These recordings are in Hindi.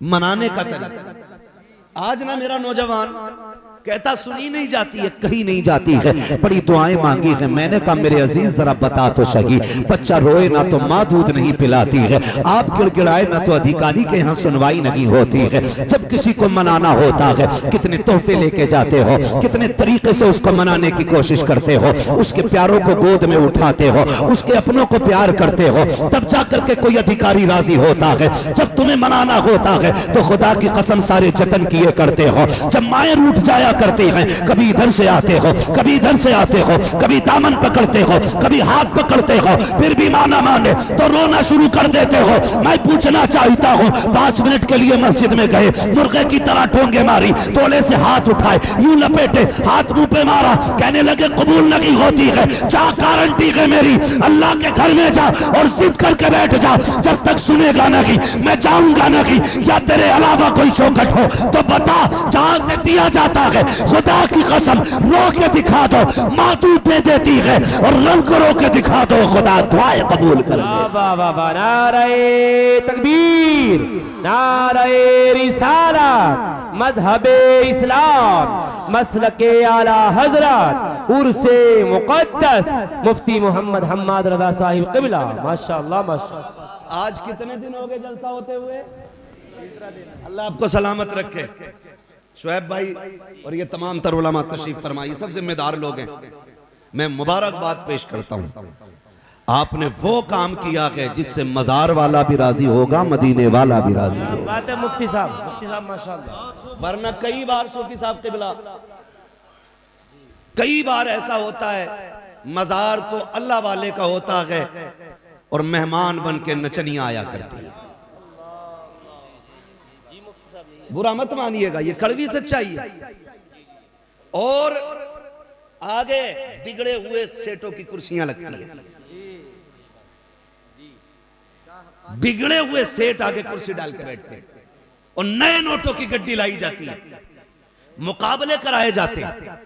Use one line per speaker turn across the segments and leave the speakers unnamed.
मनाने का तरीका। आज ना मेरा नौजवान कहता सुनी नहीं जाती है, कहीं नहीं जाती है, बड़ी दुआएं मांगी है। मैंने कहा मेरे अजीज जरा बता तो सही, बच्चा रोए ना तो माँ दूध नहीं पिलाती है, आप गिड़गिड़ाए ना तो अधिकारी के यहाँ सुनवाई नहीं होती है। जब किसी को मनाना होता है कितने तोहफे लेके जाते हो, कितने तरीके से उसको मनाने की कोशिश करते हो, उसके प्यारों को गोद में उठाते हो, उसके अपनों को प्यार करते हो, तब जाकर के कोई अधिकारी राजी होता है। जब तुम्हें मनाना होता है तो खुदा की कसम सारे जतन किए करते हो। जब माएँ रूठ जाया करते हैं, कभी इधर से आते हो, कभी इधर से आते हो, कभी दामन पकड़ते हो, कभी हाथ पकड़ते हो, फिर भी माना माने तो रोना शुरू कर देते हो। मैं पूछना चाहता हूँ, 5 मिनट के लिए मस्जिद में गए, मुर्गे की तरह ठोंगे मारी, तोले से हाथ उठाए, यूं लपेटे, हाथ मुंह पे मारा, कहने लगे कबूल नहीं होती है, जा गारंटी है मेरी, अल्लाह के घर में जा और जिद करके बैठ जा, जब तक सुनेगा नहीं मैं जाऊंगा नहीं, या तेरे अलावा कोई चौखट हो तो बता जहां से दिया जाता है। खुदा की कसम रो के दिखा दो, मातू दे देती है, और रंग को रो के दिखा दो, खुदा दुआएं कबूल कर ले।
नारे तकबीर, नारे रिसालत, मजहबे इस्लाम, मसलके आला हजरत, उर्से मुकद्दस मुफ्ती मोहम्मद हम्माद रजा साहिब क़िबला। माशाअल्लाह माशाअल्लाह।
आज कितने दिन हो गए जलसा होते हुए? अल्लाह आपको सलामत रखे। शुएब भाई और ये तमाम तर उलमा तशरीफ फरमाइए, सब जिम्मेदार लोग हैं। मैं मुबारकबाद पेश करता हूँ, आपने वो काम किया है जिससे मजार वाला भी राजी होगा, मदीने वाला भी राजी होगा।
बात है मुफ्ती साहब माशाअल्लाह।
वरना कई बार सूफी साहब क़िबला, कई बार ऐसा होता है मजार तो अल्लाह वाले का होता है और मेहमान बन के नचनियां आया करती है। बुरा मत मानिएगा, ये कड़वी सच्चाई है। और आगे बिगड़े हुए सेठों की कुर्सियां लगती है, बिगड़े हुए सेठ आगे कुर्सी डाल के बैठते हैं, और नए नोटों की गड्डी लाई जाती है, मुकाबले कराए जाते हैं,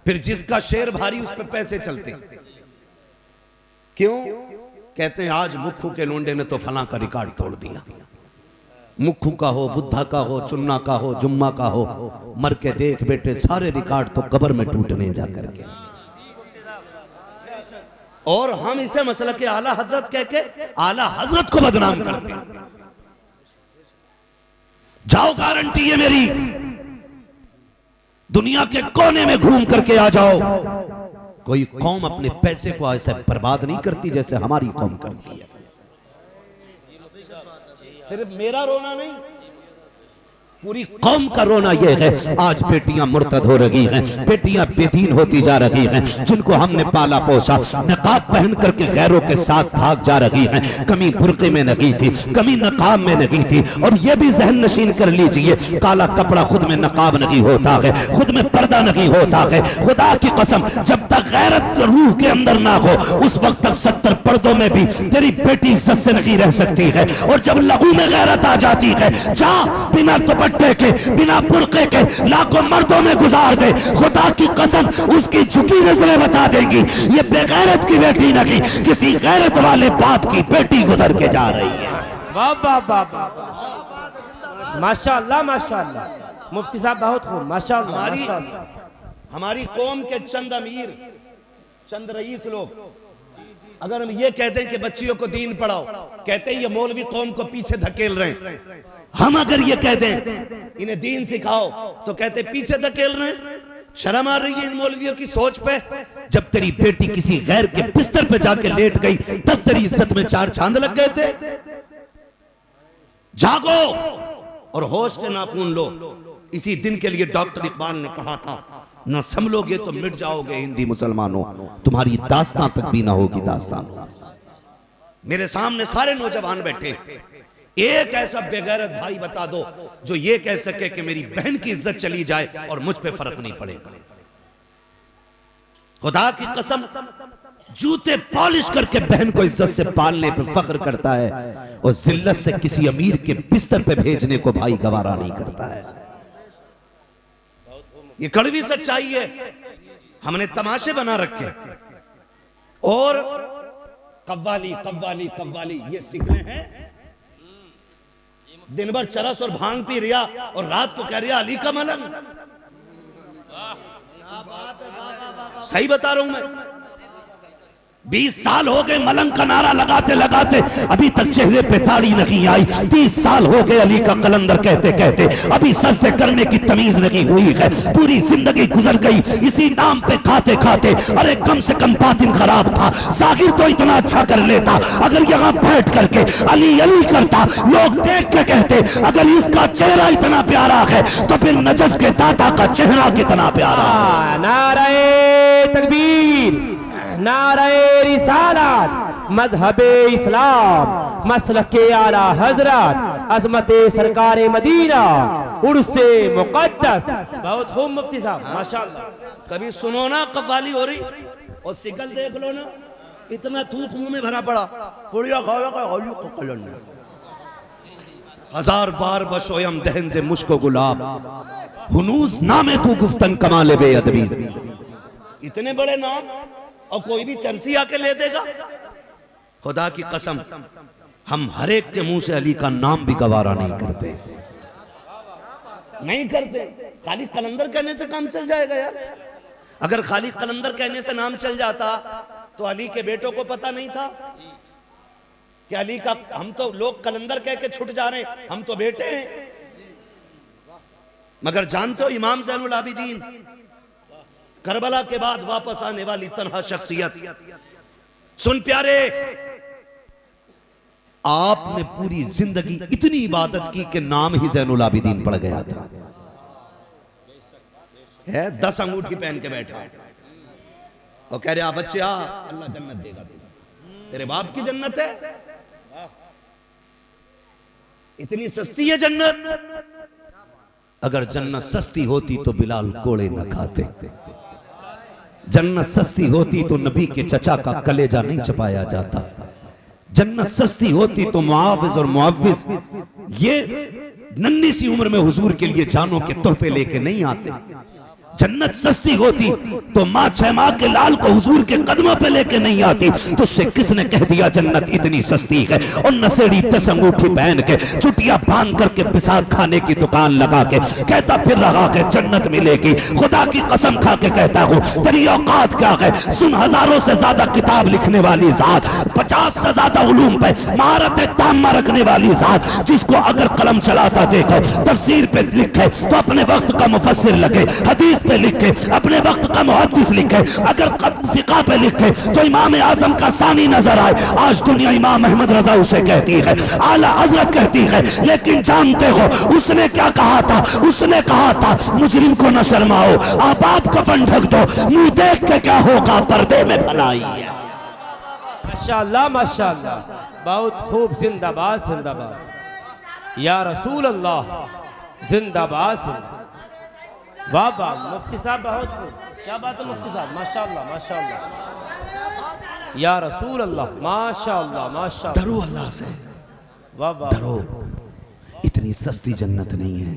फिर जिसका शेर भारी उस पर पैसे चलते हैं। क्यों? कहते हैं आज मुख्खू के लोंडे ने तो फलां का रिकॉर्ड तोड़ दिया। मुख्खू का हो, बुद्धा का हो, चुन्ना का हो, जुम्मा का हो, मर के देख बेटे सारे रिकॉर्ड तो कब्र में टूटने जा करके। और हम इसे मसला के आला हजरत कह के आला हजरत को बदनाम करते हैं। जाओ गारंटी है मेरी, दुनिया के कोने में घूम करके आ जाओ, कोई कौम अपने पैसे को ऐसे बर्बाद नहीं करती जैसे हमारी कौम करती है। सिर्फ मेरा रोना नहीं, पूरी कौम का रोना यह है। आज बेटियां मुर्तद हो रही हैं, बेटियां बेदीन होती जा रही हैं, जिनको हमने पाला पोसा नकाब पहन करके गैरों के साथ भाग जा रही हैं। कमी बुर्के में नहीं थी, कमी नकाब में नहीं थी। और यह भी जहन नशीन कर लीजिए, काला कपड़ा खुद में नकाब नहीं होता है, खुद में पर्दा नहीं होता है। खुदा की कसम जब तक गैरत रूह के अंदर ना हो उस वक्त तक 70 पर्दों में भी तेरी बेटी इज्जत से नहीं रह सकती है। और जब लहू में गैरत आ जाती है, जा बिना दुपट्टे के, बिना बुर्के के लाखों मर्दों में गुजार दे, खुदा की कसम उसकी झुकी नजरें बता देंगी ये बेगैरत की बेटी नहीं, किसी गैरत वाले बाप की बेटी गुजर के जा रही है।
वाह वाह वाह वाह, माशाअल्लाह माशाअल्लाह। मुफ्ती साहब बहुत खूब, माशाअल्लाह माशाअल्लाह।
हमारी कौम के चंद अमीर, चंद रईस लोग अगर हम ये कहते हैं कि बच्चियों को दीन पढ़ाओ, कहते हैं ये मौलवी कौम को पीछे धकेल रहे हैं। हम अगर ये कह दें इन्हें दीन सिखाओ तो कहते पीछे धकेल रहे हैं। शर्म आ रही है इन मौलवियों की सोच पे। जब तेरी बेटी किसी गैर के बिस्तर पे जाके लेट गई तब तेरी इज्जत में 4 चांद लग गए थे। जागो और होश के नाखून लो। इसी दिन के लिए डॉक्टर इकबाल ने कहा था, ना संभलोगे तो मिट जाओगे हिंदी मुसलमानों, तुम्हारी दास्तां तक भी ना होगी दास्तान। मेरे सामने सारे नौजवान बैठे, एक ऐसा बेगैरत भाई बता दो जो ये कह सके कि मेरी बहन की इज्जत चली जाए और मुझ पे फर्क नहीं पड़ेगा। खुदा की कसम जूते पॉलिश करके बहन को इज्जत से पालने पे फख्र करता है और जिल्लत से किसी अमीर के बिस्तर पे भेजने को भाई गवारा नहीं करता है। ये कड़वी सच्चाई है। हमने तमाशे बना रखे और कव्वाली कव्वाली कव्वाली ये सीख रहे हैं। दिन भर चरस और भांग पी रिया और रात को कह रिया अली का मलंग। सही बता रहा हूं मैं। 20 साल हो गए मलंग का नारा लगाते लगाते, अभी तक चेहरे पे दाढ़ी नहीं आई। 30 साल हो गए अली का कलंदर कहते कहते, अभी सजदे करने की तमीज नहीं हुई है। पूरी जिंदगी गुजर गई इसी नाम पे खाते खाते। अरे कम से कम बातिन खराब था, जाहिर तो इतना अच्छा कर लेता। अगर यहाँ बैठ करके अली अली करता, लोग देख के कहते अगर इसका चेहरा इतना प्यारा है तो फिर नजफ के दाता का चेहरा कितना प्यारा।
नारे तकबीर, नारे रिसालत, मजहबे इस्लाम, मसलके आला हजरत, अजमते सरकारे मदीना, उर्से मुकद्दस। बहुत खूब मुफ्ती साहब, माशाअल्लाह।
कभी सुनो ना कव्वाली हो रही और सिकल देख लो ना, इतना थूक मुंह में भरा पड़ा। पुड़िया खाओ का हौली को कलन। हजार बार बशोयम दहन से मुश्को गुलाब, हुनूस नामे तू गुफ्तन कमाले बेअदबी। इतने बड़े नाम और कोई भी चर्सी आके ले देगा। खुदा की कसम, हम हर एक के मुंह से अली का नाम भी गवारा नहीं करते, नहीं करते। खाली कलंदर कहने से काम चल जाएगा यार? अगर खाली कलंदर कहने से नाम चल जाता तो अली के बेटों को पता नहीं था कि अली का, हम तो लोग कलंदर कह के छुट जा रहे हैं, हम तो बेटे हैं। मगर जानते हो इमाम ज़ैनुल आबिदीन करबला के बाद वापस आने वाली तन्हा शख्सियत। सुन प्यारे, आपने पूरी जिंदगी इतनी इबादत की कि नाम ही ज़ैनुल आबिदीन पड़ गया था। है 10 अंगूठी पहन के बैठा और कह रहे बच्चे आ, अल्लाह जन्नत देगा, तेरे बाप की जन्नत है। इतनी सस्ती है जन्नत। अगर जन्नत सस्ती होती तो बिलाल कोड़े न खाते। जन्नत सस्ती होती तो नबी के चचा का कलेजा नहीं छपाया जाता। जन्नत सस्ती होती तो मुआविज और मुआविज ये नन्ही सी उम्र में हुजूर के लिए जानों के तोहफे लेके नहीं आते। जन्नत सस्ती होती तो माँ 6 माह के लाल को हुजूर के कदमों पे लेके नहीं आती। तुझसे किसने कह दिया जन्नत इतनी सस्ती है? और नसेड़ी 10 अंगूठी पहन के चुटिया बांध करके पिसाद खाने की दुकान लगा के कहता फिर रहा के जन्नत मिलेगी। खुदा की कसम खा के कहता हूँ तेरी औकात क्या है? सुन, हजारों से ज्यादा किताब लिखने वाली जात, 50 से ज्यादा उलूम पे महारत तामा रखने वाली जात, जिसको अगर कलम चलाता देखो, तफसीर पे लिखे तो अपने वक्त का मुफस्सिर लगे, हदीस पे लिखे अपने वक्त का मुहद्दिस लिखे, अगर फिक़ा पे लिखे तो इमाम आजम का सानी नजर आए। आज दुनिया इमाम अहमद रजा उसे कहती है, आला हजरत कहती है, लेकिन जानते हो उसने क्या कहा था? उसने कहा था मुजरिम को न शर्माओ, आप कफन ढक दो, मुंह देख के क्या होगा, पर्दे में भलाई है।
माशाअल्लाह माशाअल्लाह, बहुत खूब। जिंदाबाद जिंदाबाद या रसूल अल्लाह, जिंदाबाद जिंदाबाद। वाह वाह मुफ्ती साहब, बहुत खूब। क्या बात है मुफ्ती साहब, माशाअल्लाह माशाअल्लाह या रसूल अल्लाह, माशाअल्लाह माशाअल्लाह।
डरो अल्लाह से,
वाह वाह।
डरो, इतनी सस्ती जन्नत नहीं है।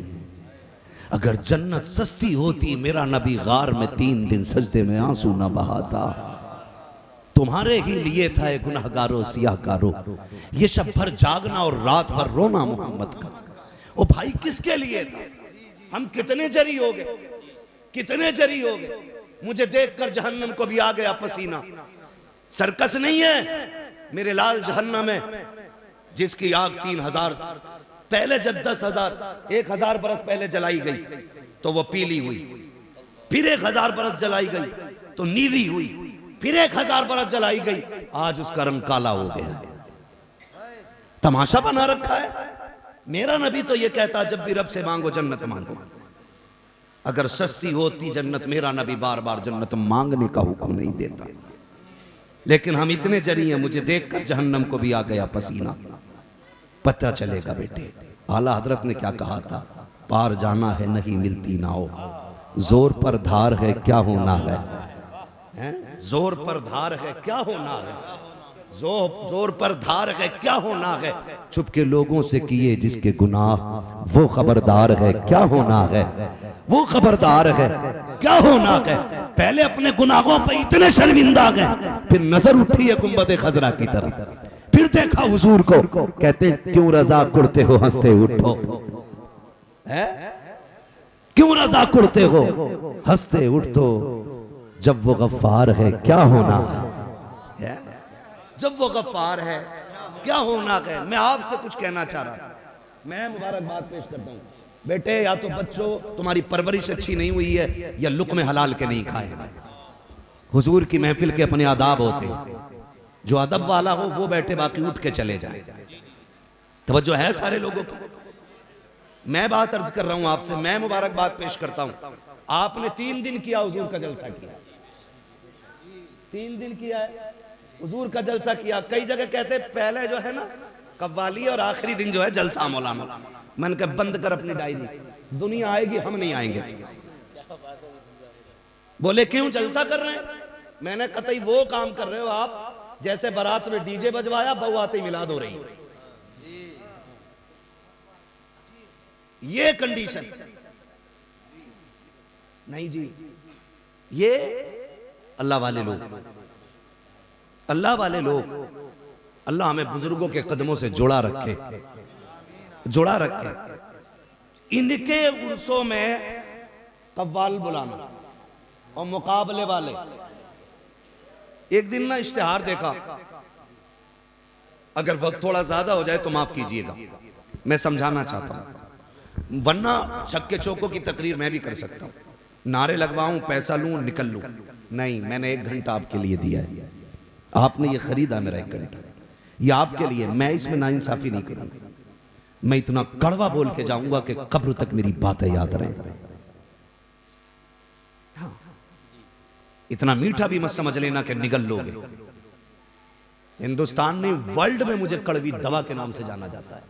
अगर जन्नत सस्ती होती मेरा नबी गार में 3 दिन सजदे में आंसू न बहाता। तुम्हारे ही लिए था ये गुनहगारों सियाहकारों, ये शब भर जागना और रात भर रोना मोहम्मद का। ओ भाई किसके लिए था? हम कितने जरी हो गए, कितने जरी हो गए। मुझे देखकर जहन्नम को भी आ गया पसीना। सर्कस नहीं है मेरे लाल जहन्नम है, जिसकी आग 3000 पहले जब 10,000 1000 बरस पहले जलाई गई तो वो पीली हुई, फिर 1000 बरस जलाई गई तो नीली हुई, फिर 1000 बरस जलाई गई, आज उसका रंग काला हो गया। तमाशा बना रखा है। मेरा नबी तो ये कहता जब भी रब से मांगो जन्नत मांगो। अगर सस्ती होती जन्नत, मेरा नबी बार बार जन्नत मांगने का हुक्म नहीं देता। लेकिन हम इतने जरी हैं, मुझे देखकर जहन्नम को भी आ गया पसीना। पता चलेगा बेटे, आला हजरत ने क्या कहा था, पार जाना है नहीं मिलती नाओ, जोर पर धार है क्या होना है, जोर पर धार है क्या होना है, जोर पर धार है क्या होना है, चुपके लोगों से किए जिसके गुनाह, वो खबरदार है क्या होना है, वो खबरदार है क्या होना है। पहले अपने गुनाहों पर इतने शर्मिंदा गए, फिर नजर उठी है गुंबद खजरा की तरफ, फिर देखा हुजूर को, कहते क्यों रजा कुड़ते हो हंसते उठो, है क्यों रजा कुड़ते हो हंसते उठो, जब वो गफ्फार है क्या होना है, जब वो गफ्फार है क्या होना है। मैं आपसे कुछ कहना चाह रहा था, मैं मुबारकबाद पेश करता हूँ बेटे, या तो बच्चों तुम्हारी परवरिश अच्छी नहीं हुई है या लुक़्मे हलाल के नहीं खाए। हुजूर की महफिल के अपने आदाब होते हैं, जो अदब वाला हो वो बैठे, बाकी उठ के चले जाए। तवज्जो है सारे लोगों की। मैं बात अर्ज कर रहा हूं आपसे, मैं मुबारकबाद पेश करता हूं। आपने 3 दिन किया हुजूर का जलसा किया, 3 दिन किया है हुजूर का जलसा किया। कई जगह कहते पहले जो है ना कव्वाली और आखिरी दिन जो है जलसा मौलाना। मैंने कहा बंद कर अपनी डायरी, दुनिया आएगी हम नहीं आएंगे। बोले क्यों जलसा कर रहे हैं? मैंने कतई वो काम कर रहे हो आप जैसे बारात में डीजे बजवाया, बहू आते ही मिलाद हो रही। ये कंडीशन नहीं जी। ये अल्लाह वाले लोग, अल्लाह वाले लोग, अल्लाह हमें बुजुर्गों के कदमों से जुड़ा रखे, जुड़ा रखे। इनके उर्सों में कव्वाल बुलाना और मुकाबले वाले। एक दिन ना इश्तिहार देखा, अगर वक्त थोड़ा ज्यादा हो जाए तो माफ कीजिएगा, मैं समझाना चाहता हूं, वरना छक्के चौकों की तकरीर मैं भी कर सकता हूं, नारे लगवाऊं, पैसा लूं, निकल लूं। नहीं, मैंने 1 घंटा आपके लिए दिया है, आपने ये खरीदा मेरा 1 घंटा, ये आपके लिए। मैं इसमें नाइंसाफी नहीं करूंगा, मैं इतना कड़वा बोल के जाऊंगा कि कब्र तक मेरी बातें याद रहें। इतना मीठा भी मत समझ लेना कि निगल लोगे। हिंदुस्तान में, वर्ल्ड में मुझे कड़वी दवा के नाम से जाना जाता है,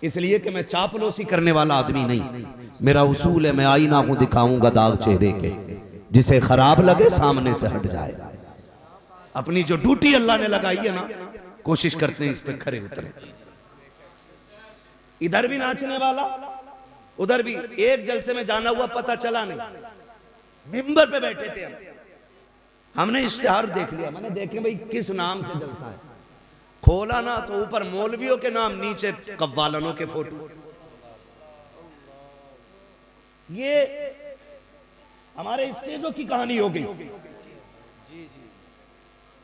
इसलिए कि मैं चापलूसी करने वाला आदमी नहीं। मेरा उसूल है, मैं आईना हूं, दिखाऊंगा दाग चेहरे के, जिसे खराब लगे सामने से हट जाए। अपनी जो ड्यूटी अल्लाह ने लगाई है ना, कोशिश करते हैं इस पे खरे उतरे। इधर भी नाचने वाला, उधर भी। एक जलसे में जाना हुआ पता चला नहीं, मिंबर पे बैठे थे हमने इश्तिहार देख लिया, मैंने देखे भाई किस नाम से जलसा है, खोला ना तो ऊपर मौलवियों के नाम, नीचे कव्वालनों के फोटो। ये हमारे स्टेजों की कहानी हो गई।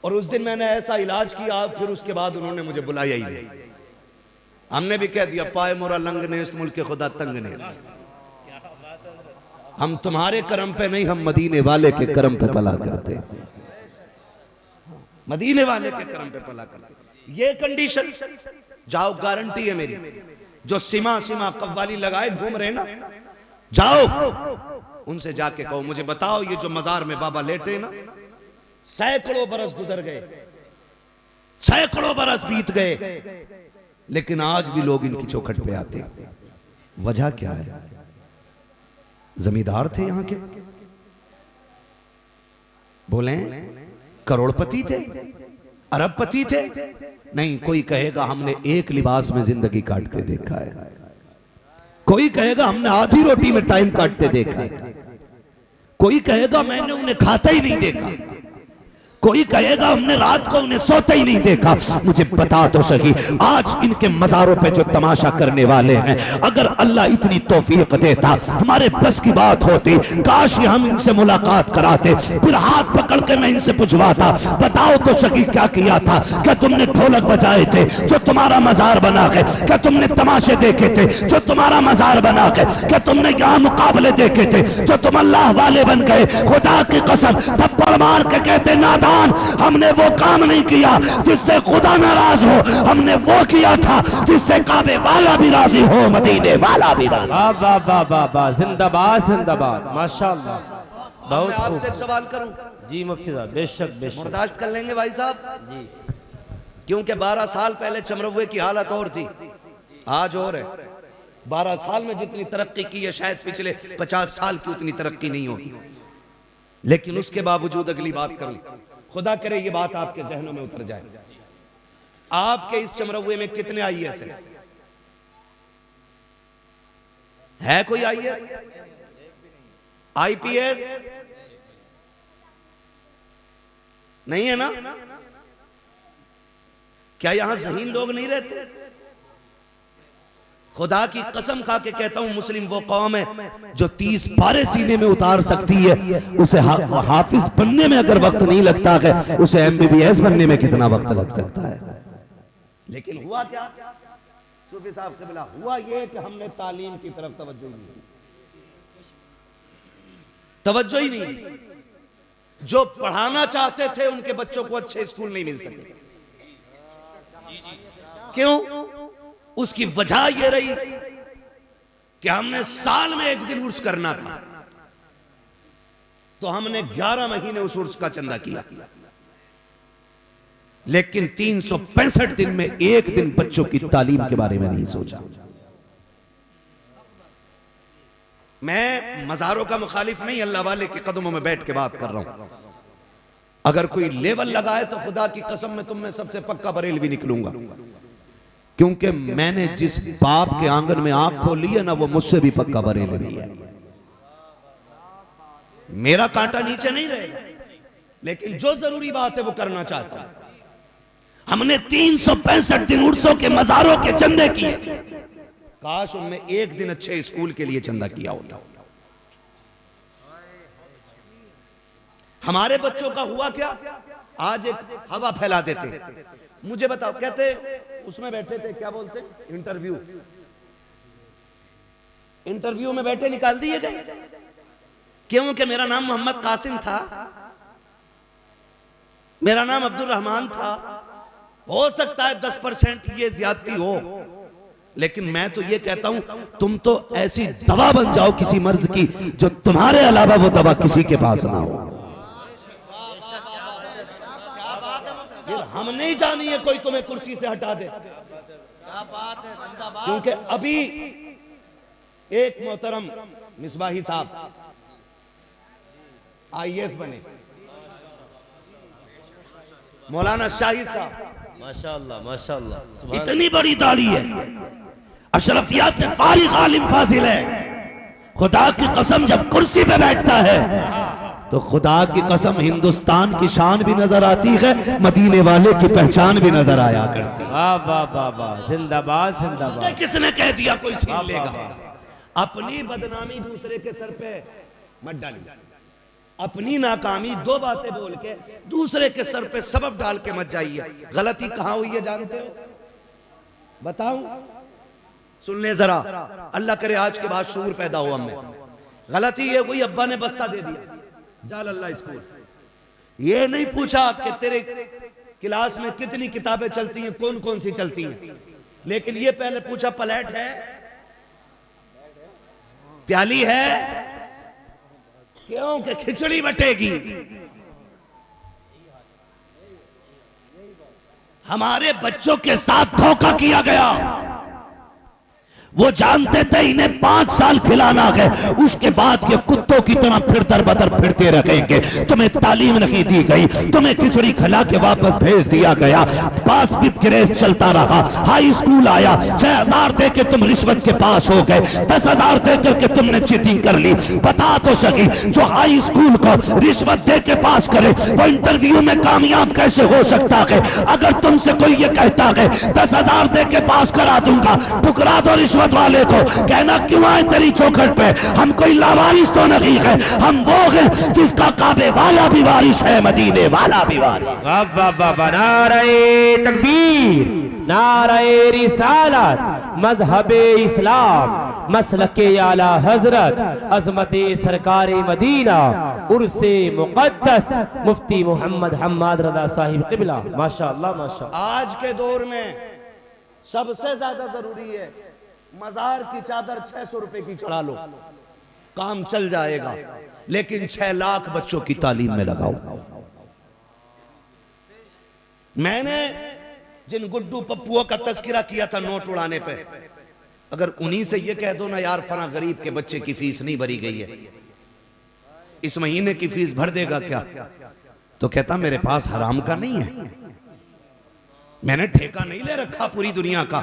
और उस दिन मैंने ऐसा इलाज किया, फिर उसके बाद उन्होंने मुझे बुलाया ही नहीं। हमने भी कह दिया पाए मोरा लंग ने इस मुल्क के खुदा तंग ने, हम तुम्हारे करम पे नहीं, हम मदीने वाले के करम पे पला करते, मदीने वाले के करम पे पला करते। ये कंडीशन जाओ, गारंटी है मेरी। जो सीमा सीमा कव्वाली लगाए घूम रहे ना, जाओ उनसे जाके कहो मुझे बताओ, ये जो मजार में बाबा लेटे ना, सैकड़ों बरस गुजर गए, सैकड़ों बरस बीत गए, लेकिन आज भी लोग इनकी चौखट पे आते हैं। वजह क्या है? जमींदार थे यहां के, बोले करोड़पति थे, अरबपति थे? नहीं। कोई कहेगा हमने एक लिबास में जिंदगी काटते देखा है, कोई कहेगा हमने आधी रोटी में टाइम काटते देखा है, कोई कहेगा मैंने उन्हें खाता ही नहीं देखा, कोई कहेगा हमने रात को उन्हें सोते ही नहीं देखा। मुझे बता तो सही, आज इनके मजारों पे जो तमाशा करने वाले हैं, अगर अल्लाह इतनी तौफीक देता, हमारे बस की बात होती, काश हम इनसे मुलाकात कराते, फिर हाथ पकड़ के मैं इनसे पूछवाता, बताओ तो सही क्या किया था? क्या तुमने ढोलक बजाए थे जो तुम्हारा मजार बना है? क्या तुमने तमाशे देखे थे जो तुम्हारा मजार बना है? क्या तुमने यहाँ मुकाबले देखे थे जो तुम अल्लाह वाले बन गए? खुदा की कसम, थप्पड़ मार के कहते नादान, हमने वो काम नहीं किया जिससे खुदा नाराज हो, हमने वो किया था जिससे काबे वाला भी राजी हो, मदीने वाला भी राजी।
वाह वाह वाह वाह वाह, जिंदाबाद जिंदाबाद, माशाअल्लाह। बहुत खूब।
आपसे एक सवाल करूं?
जी मुफ्ती साहब, बेशक बेशक।
बर्दाश्त कर लेंगे भाई साहब
जी।
क्योंकि 12 साल पहले चमरवे की हालत और थी, आज और है। 12 साल में जितनी तरक्की की है, शायद पिछले 50 साल की उतनी तरक्की नहीं होगी। लेकिन उसके बावजूद अगली बात करूं, खुदा करे ये बात आपके जहनों में उतर जाए, आपके इस चमरवे में कितने आईएएस हैं? है कोई आईएएस, आईपीएस? नहीं है ना? क्या यहां ज़हीन लोग नहीं रहते? खुदा की कसम खा के कहता हूं, मुस्लिम वो कौम है जो 30 पारे सीने में उतार सकती है। उसे हाफिज बनने में अगर वक्त नहीं लगता है, उसे MBBS बनने में कितना वक्त लग सकता है। लेकिन हुआ क्या सूफी साहब क़िबला, हुआ ये कि हमने तालीम की तरफ तवज्जो ही नहीं। जो पढ़ाना चाहते थे उनके बच्चों को अच्छे स्कूल नहीं मिल सके। क्यों? उसकी वजह यह रही कि हमने साल में एक दिन उर्स करना था, तो हमने 11 महीने उस उर्स का चंदा किया। लेकिन 365 दिन में एक दिन बच्चों की तालीम के बारे में नहीं सोचा। मैं मज़ारों का मुखालिफ नहीं, अल्लाह वाले के कदमों में बैठ के बात कर रहा हूं। अगर कोई लेवल लगाए तो खुदा की कसम में तुम में सबसे पक्का बरेलवी निकलूंगा, क्योंकि मैंने जिस बाप के आंगन में आंख खोली है ना, वो मुझसे भी पक्का बरेलवी है। मेरा कांटा नीचे नहीं रहेगा, लेकिन जो जरूरी बात है वो करना चाहता हूं। हमने 365 दिन उर्सों के मज़ारों के चंदे किए, काश उनमें एक दिन अच्छे स्कूल के लिए चंदा किया होता। हमारे बच्चों का हुआ क्या? आज एक हवा फैला देते। मुझे बताओ, कहते उसमें बैठे थे, क्या बोलते, इंटरव्यू में बैठे निकाल दिए गए। क्यों? कि मेरा नाम मोहम्मद कासिम था, मेरा नाम अब्दुल रहमान था। हो सकता है 10% ये ज्यादती हो, लेकिन मैं तो ये कहता हूं, तुम तो ऐसी दवा बन जाओ किसी मर्ज की, जो तुम्हारे अलावा वो दवा किसी के पास ना हो। हम नहीं जानी है कोई तुम्हें कुर्सी से हटा दे। क्या बात है, क्योंकि अभी एक मोहतरम मिसबाही साहब IAS बने, मौलाना शाहिद साहब,
माशाअल्लाह माशाअल्लाह,
इतनी बड़ी दाढ़ी है, अशरफिया से फारिग आलिम फाजिल है। खुदा की कसम जब कुर्सी पे बैठता है तो खुदा की कसम हिंदुस्तान की शान भी नजर आती है, मदीने वाले की पहचान भी नजर आया करती है।
वाह वाह वाह वाह, जिंदाबाद जिंदाबाद।
किसने कह दिया कोई छीन लेगा? अपनी बदनामी दूसरे के सर पे मत डालिए। अपनी नाकामी दो बातें बोल के दूसरे के सर पे सबब डाल के मत जाइए। गलती कहां हुई है जानते हो? बताऊं? सुन ले जरा, अल्लाह करे आज के बाद शूर पैदा हो हमें। गलती ये हुई, अब्बा ने बस्ता दे दिया, जाल अल्लाह स्कूल। ये नहीं पूछा कि तेरे क्लास में कितनी किताबें चलती हैं, कौन कौन सी चलती हैं, लेकिन ये पहले पूछा प्लेट है, प्याली है, क्यों कि खिचड़ी बटेगी। हमारे बच्चों के साथ धोखा किया गया। वो जानते थे इन्हें 5 साल खिलाना है, उसके बाद ये कुत्तों की तरह फिर दर बदर फिरते रहेंगे। तुम्हें तालीम नहीं दी गई, तुम्हें खिचड़ी खिला के वापस भेज दिया गया। पास विद ग्रेस चलता रहा, हाई स्कूल आया, 6000 दे के तुम रिश्वत के पास हो गए, 10,000 दे करके तुमने चीटिंग कर ली। बता तो सकी, जो हाई स्कूल को रिश्वत दे के पास करे वो इंटरव्यू में कामयाब कैसे हो सकता है? अगर तुमसे कोई ये कहता है 10,000 दे के पास करा दूंगा, ठुकरा दो रिश्वत वाले को। कहना क्यों आए तेरी चौखट पे? हम कोई लावारिस तो नहीं है, हम वो है जिसका काबे वाला भी वारिस है, मदीने वाला भी वारिस।
वाह वाह वाह, नारे तकबीर, नारे रिसालत, मजहबे इस्लाम, मसलके आला हजरत, अजमते सरकारे मदीना, उर्से मुक़द्दस मुफ्ती मोहम्मद हम्माद रज़ा साहिब क़िबला। माशाअल्लाह माशाअल्लाह।
आज के दौर में सबसे ज्यादा जरूरी है मजार की चादर 600 रुपए की चढ़ा लो, काम चल जाएगा, लेकिन 6 लाख बच्चों की तालीम में लगाओ। मैंने जिन गुड्डू पप्पुओं का तस्करा किया था नोट उड़ाने पे, अगर उन्हीं से ये कह दो ना यार फला गरीब के बच्चे की फीस नहीं भरी गई है, इस महीने की फीस भर देगा क्या? तो कहता मेरे पास हराम का नहीं है, मैंने ठेका नहीं ले रखा पूरी दुनिया का,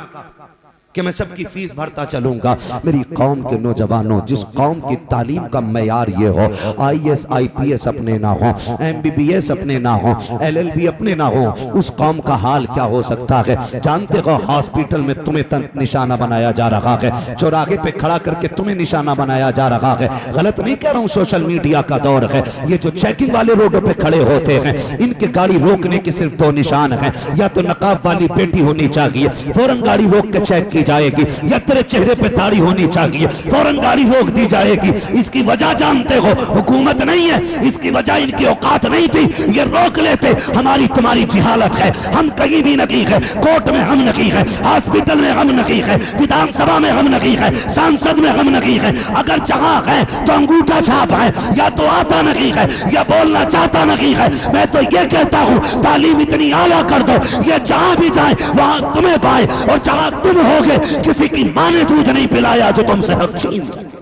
कि मैं सबकी फीस भरता चलूंगा। मेरी कौम के नौजवानों, जिस कौम की तालीम का मैयार ये हो, IAS IPS अपने ना हो, MBBS अपने ना हो, LLB अपने ना हो, उस कौम का हाल क्या हो सकता है? जानते हो हॉस्पिटल में तुम्हें निशाना बनाया जा रहा है, चौराहे पे खड़ा करके तुम्हें निशाना बनाया जा रहा है। गलत नहीं कह रहा हूँ, सोशल मीडिया का दौर है। ये जो चेकिंग वाले रोडों पे खड़े होते हैं, इनके गाड़ी रोकने के सिर्फ दो निशान हैं, या तो नकाब वाली बेटी होनी चाहिए, फौरन गाड़ी रोक के चेक की जाएगी, या तेरे चेहरे पे दाढ़ी होनी चाहिए, फौरन गाड़ी रोक दी जाएगी। इसकी वजह जानते हो? हुकूमत नहीं है, इसकी वजह इनकी औकात नहीं थी, ये रोक लेते। हमारी तुम्हारी जिहालत है, हम कहीं भी नहीं है, कोर्ट में हम नहीं है, हॉस्पिटल में हम नहीं है, विधानसभा में हम नहीं है, सांसद में हम नहीं है। अगर जहां है तो अंगूठा छाप है, या तो आता नहीं है या बोलना चाहता नहीं है। मैं तो ये कहता हूं तालीम इतनी आला कर दो, ये जहां भी जाए वहां तुम्हें पाए, और जहां तुम होगे किसी की मां ने दूध नहीं पिलाया जो तुमसे हक छीन सके।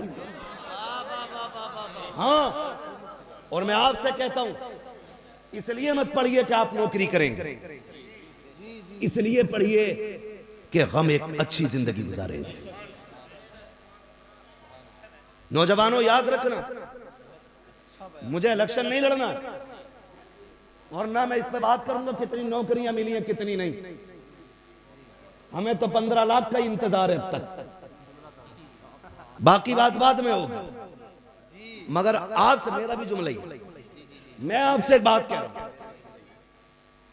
हाँ, और मैं आपसे कहता हूं इसलिए मत पढ़िए कि आप नौकरी करेंगे, इसलिए पढ़िए कि हम एक अच्छी जिंदगी गुजारेंगे। नौजवानों याद रखना, मुझे इलेक्शन नहीं लड़ना, और ना मैं इस पर बात करूंगा कितनी नौकरियां मिली हैं कितनी नहीं। हमें तो 15 लाख का इंतजार है अब तक, बाकी बात बाद में होगी। मगर आपसे मेरा भी जुमला ही, मैं आपसे एक बात कह रहा हूं,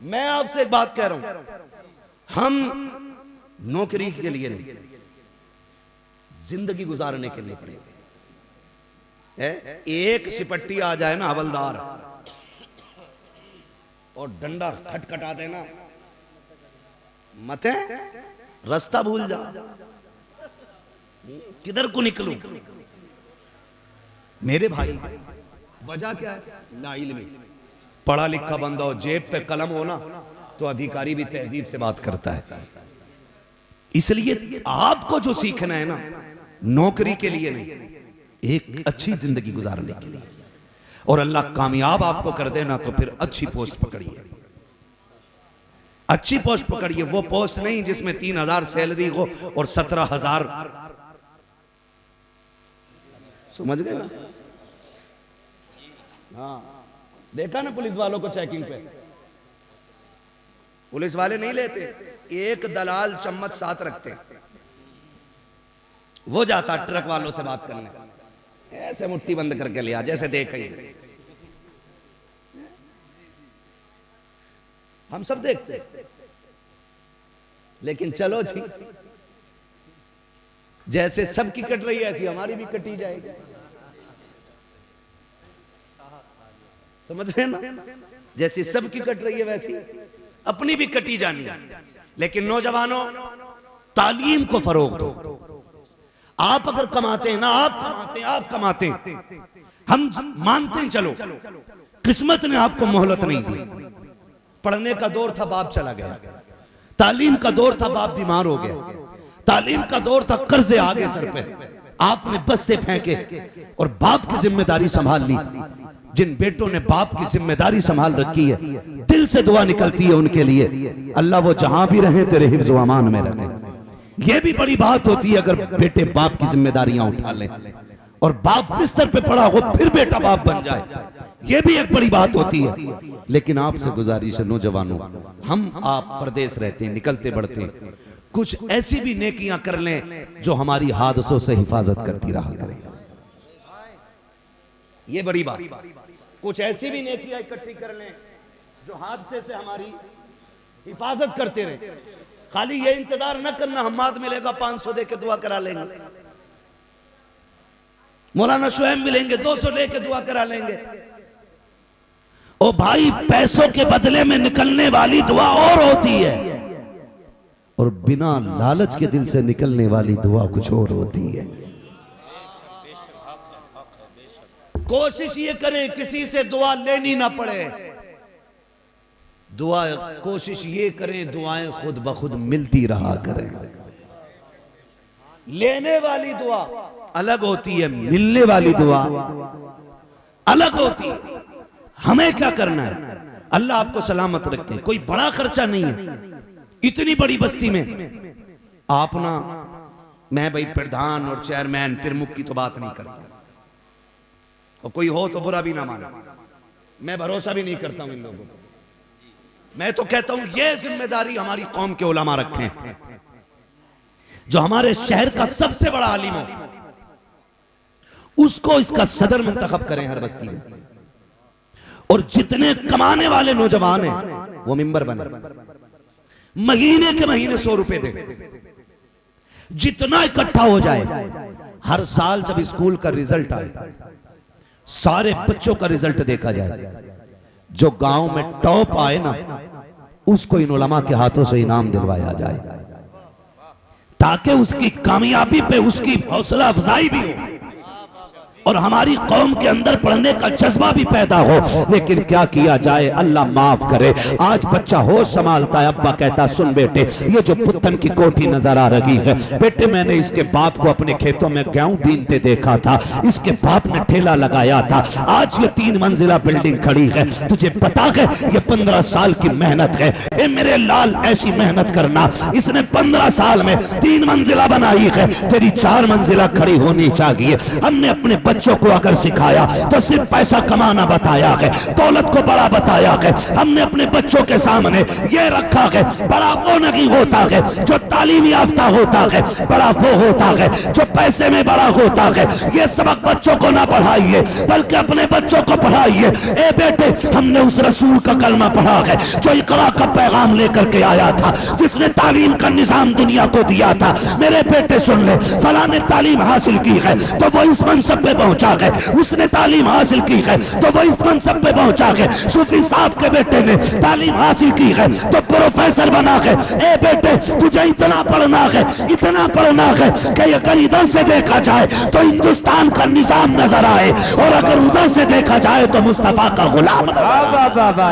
मैं आपसे एक बात कह रहा हूं, हम नौकरी के लिए नहीं, जिंदगी गुजारने के लिए पड़ेगा। एक सिपट्टी आ जाए ना हवलदार और डंडा खटखटा देना, मत है रास्ता भूल जा, किधर को निकलूं। मेरे भाई वजह क्या है? नाइल्मी। पढ़ा लिखा बंदा हो, जेब पे कलम हो ना, तो अधिकारी भी तहजीब से बात करता है। इसलिए आपको जो सीखना है ना, नौकरी के लिए नहीं, एक अच्छी जिंदगी गुजारने के लिए। और अल्लाह कामयाब आपको कर देना तो फिर अच्छी पोस्ट पकड़िए, अच्छी पोस्ट पकड़िए। वो पोस्ट नहीं जिसमें 3,000 सैलरी हो और 17,000, समझ गए ना? हाँ, देखा ना पुलिस वालों को चेकिंग पे, पुलिस वाले नहीं लेते, एक दलाल चम्मच साथ रखते, वो जाता ट्रक वालों से बात करने, ऐसे मुट्ठी बंद करके लिया जैसे देख ही। हम सब देखते, लेकिन चलो जी, जैसे सबकी कट रही है ऐसी हमारी भी कटी जाएगी, समझ रहे हैं ना? जैसी सबकी कट रही है वैसी अपनी भी कटी जानी है। लेकिन नौजवानों, तालीम को फरोग दो। आप अगर कमाते हैं ना, आप कमाते हैं, हम मानते हैं, चलो किस्मत ने आपको मोहलत नहीं दी। पढ़ने का दौर था, बाप चला गया, तालीम का दौर था, बाप बीमार हो गया, तालीम का दौर था, कर्जे आ गए सर पे, आपने बस्ते फेंके और बाप की जिम्मेदारी संभाल ली। जिन बेटों ने बाप की जिम्मेदारी संभाल रखी है, दिल से दुआ निकलती है उनके लिए, अल्लाह वो जहां भी रहे तेरे हिफ्ज़ व अमान में रखे। ये भी बड़ी बात होती है अगर बेटे बाप की जिम्मेदारियां उठा लें, और बाप बिस्तर पे पड़ा हो फिर बेटा बाप बन जाए, ये भी एक बड़ी बात होती है। लेकिन आपसे गुजारिश है नौजवानों, हम आप परदेश रहते हैं, निकलते बढ़ते हैं, कुछ ऐसी भी नेकियां कर लें जो हमारी हादसों से हिफाजत करती रहा करें। ये बड़ी बात, कुछ ऐसी भी नेकियां इकट्ठी कर लें जो हादसे से हमारी हिफाजत करते रहे। खाली ये इंतजार न करना हम्माद मिलेगा 500 दे के दुआ करा लेंगे, मौलाना शुएब मिलेंगे 200 दे के दुआ करा लेंगे। ओ भाई, पैसों के बदले में निकलने वाली दुआ और होती है, और बिना लालच के दिल से निकलने वाली दुआ कुछ और होती है। कोशिश ये करें किसी से दुआ लेनी ना पड़े, दुआ कोशिश ये करें दुआएं खुद ब खुद मिलती रहा करें। लेने वाली दुआ अलग होती है, मिलने वाली दुआ अलग होती है। हमें क्या करना है? अल्लाह आपको सलामत रखे, कोई बड़ा खर्चा नहीं है। इतनी बड़ी बस्ती में आप ना, मैं भाई प्रधान और चेयरमैन प्रमुख की तो बात नहीं करता, और कोई हो तो बुरा भी ना माना, मैं भरोसा भी नहीं करता हूं इन लोगों को। मैं तो कहता हूं ये जिम्मेदारी हमारी कौम के उलमा रखें, जो हमारे शहर का सबसे बड़ा आलिम हो उसको इसका सदर मुंतखब करें हर बस्ती में, और जितने कमाने वाले नौजवान हैं वो मिंबर बने, महीने के महीने 100 रुपए दे, जितना इकट्ठा हो जाए। हर साल जब स्कूल का रिजल्ट आए, सारे बच्चों का रिजल्ट देखा जाए, जो गांव में टॉप आए ना उसको इन उलमा के हाथों से इनाम दिलवाया जाए, ताकि उसकी कामयाबी पे उसकी हौसला अफजाई भी हो और हमारी कौम के अंदर पढ़ने का जज्बा भी पैदा हो। लेकिन क्या किया जाए, अल्लाह माफ करे, आज बच्चा होश संभालता है, अब्बा कहता सुन बेटे ये जो पुत्तन की कोठी नजर आ रही है, बेटे मैंने इसके बाप को अपने खेतों में गेहूं बीनते देखा था, इसके बाप ने ठेला लगाया था, आज ये 3 मंजिला बिल्डिंग खड़ी है, तुझे पता है ये 15 साल की मेहनत है। ए मेरे लाल ऐसी मेहनत करना, इसने 15 साल में 3 मंजिला बनाई है, तेरी 4 मंजिला खड़ी होनी चाहिए। हमने अपने बच्चों को अगर सिखाया तो सिर्फ पैसा कमाना बताया है, दौलत को बड़ा बताया है। हमने अपने बच्चों के सामने ये रखा है, बड़ा वो नहीं होता है जो तालीम याफ्ता होता है, बड़ा वो होता है जो पैसे में बड़ा होता है। ये सबक बच्चों को ना पढ़ाइए, बल्कि अपने बच्चों को पढ़ाइए। ए बेटे हमने उस रसूल का कलमा पढ़ा है जो इकरा का पैगाम लेकर के आया था, जिसने तालीम का निजाम दुनिया को दिया था। मेरे बेटे सुन ले, फलां ने तालीम हासिल की है तो वो इस मनसब पे पहुंचा है, उसने तालीम हासिल की है तो वो इस मनसब पे पहुंचा है। सूफी साहब के बेटे ने तालीम हासिल की है तो प्रोफेसर बना है। ए बेटे तुझे इतना पढ़ना है, इतना पढ़ना है कि अगर इधर से देखा जाए तो हिंदुस्तान का निजाम नजर आए, और अगर उधर से देखा जाए तो मुस्तफा का गुलाम।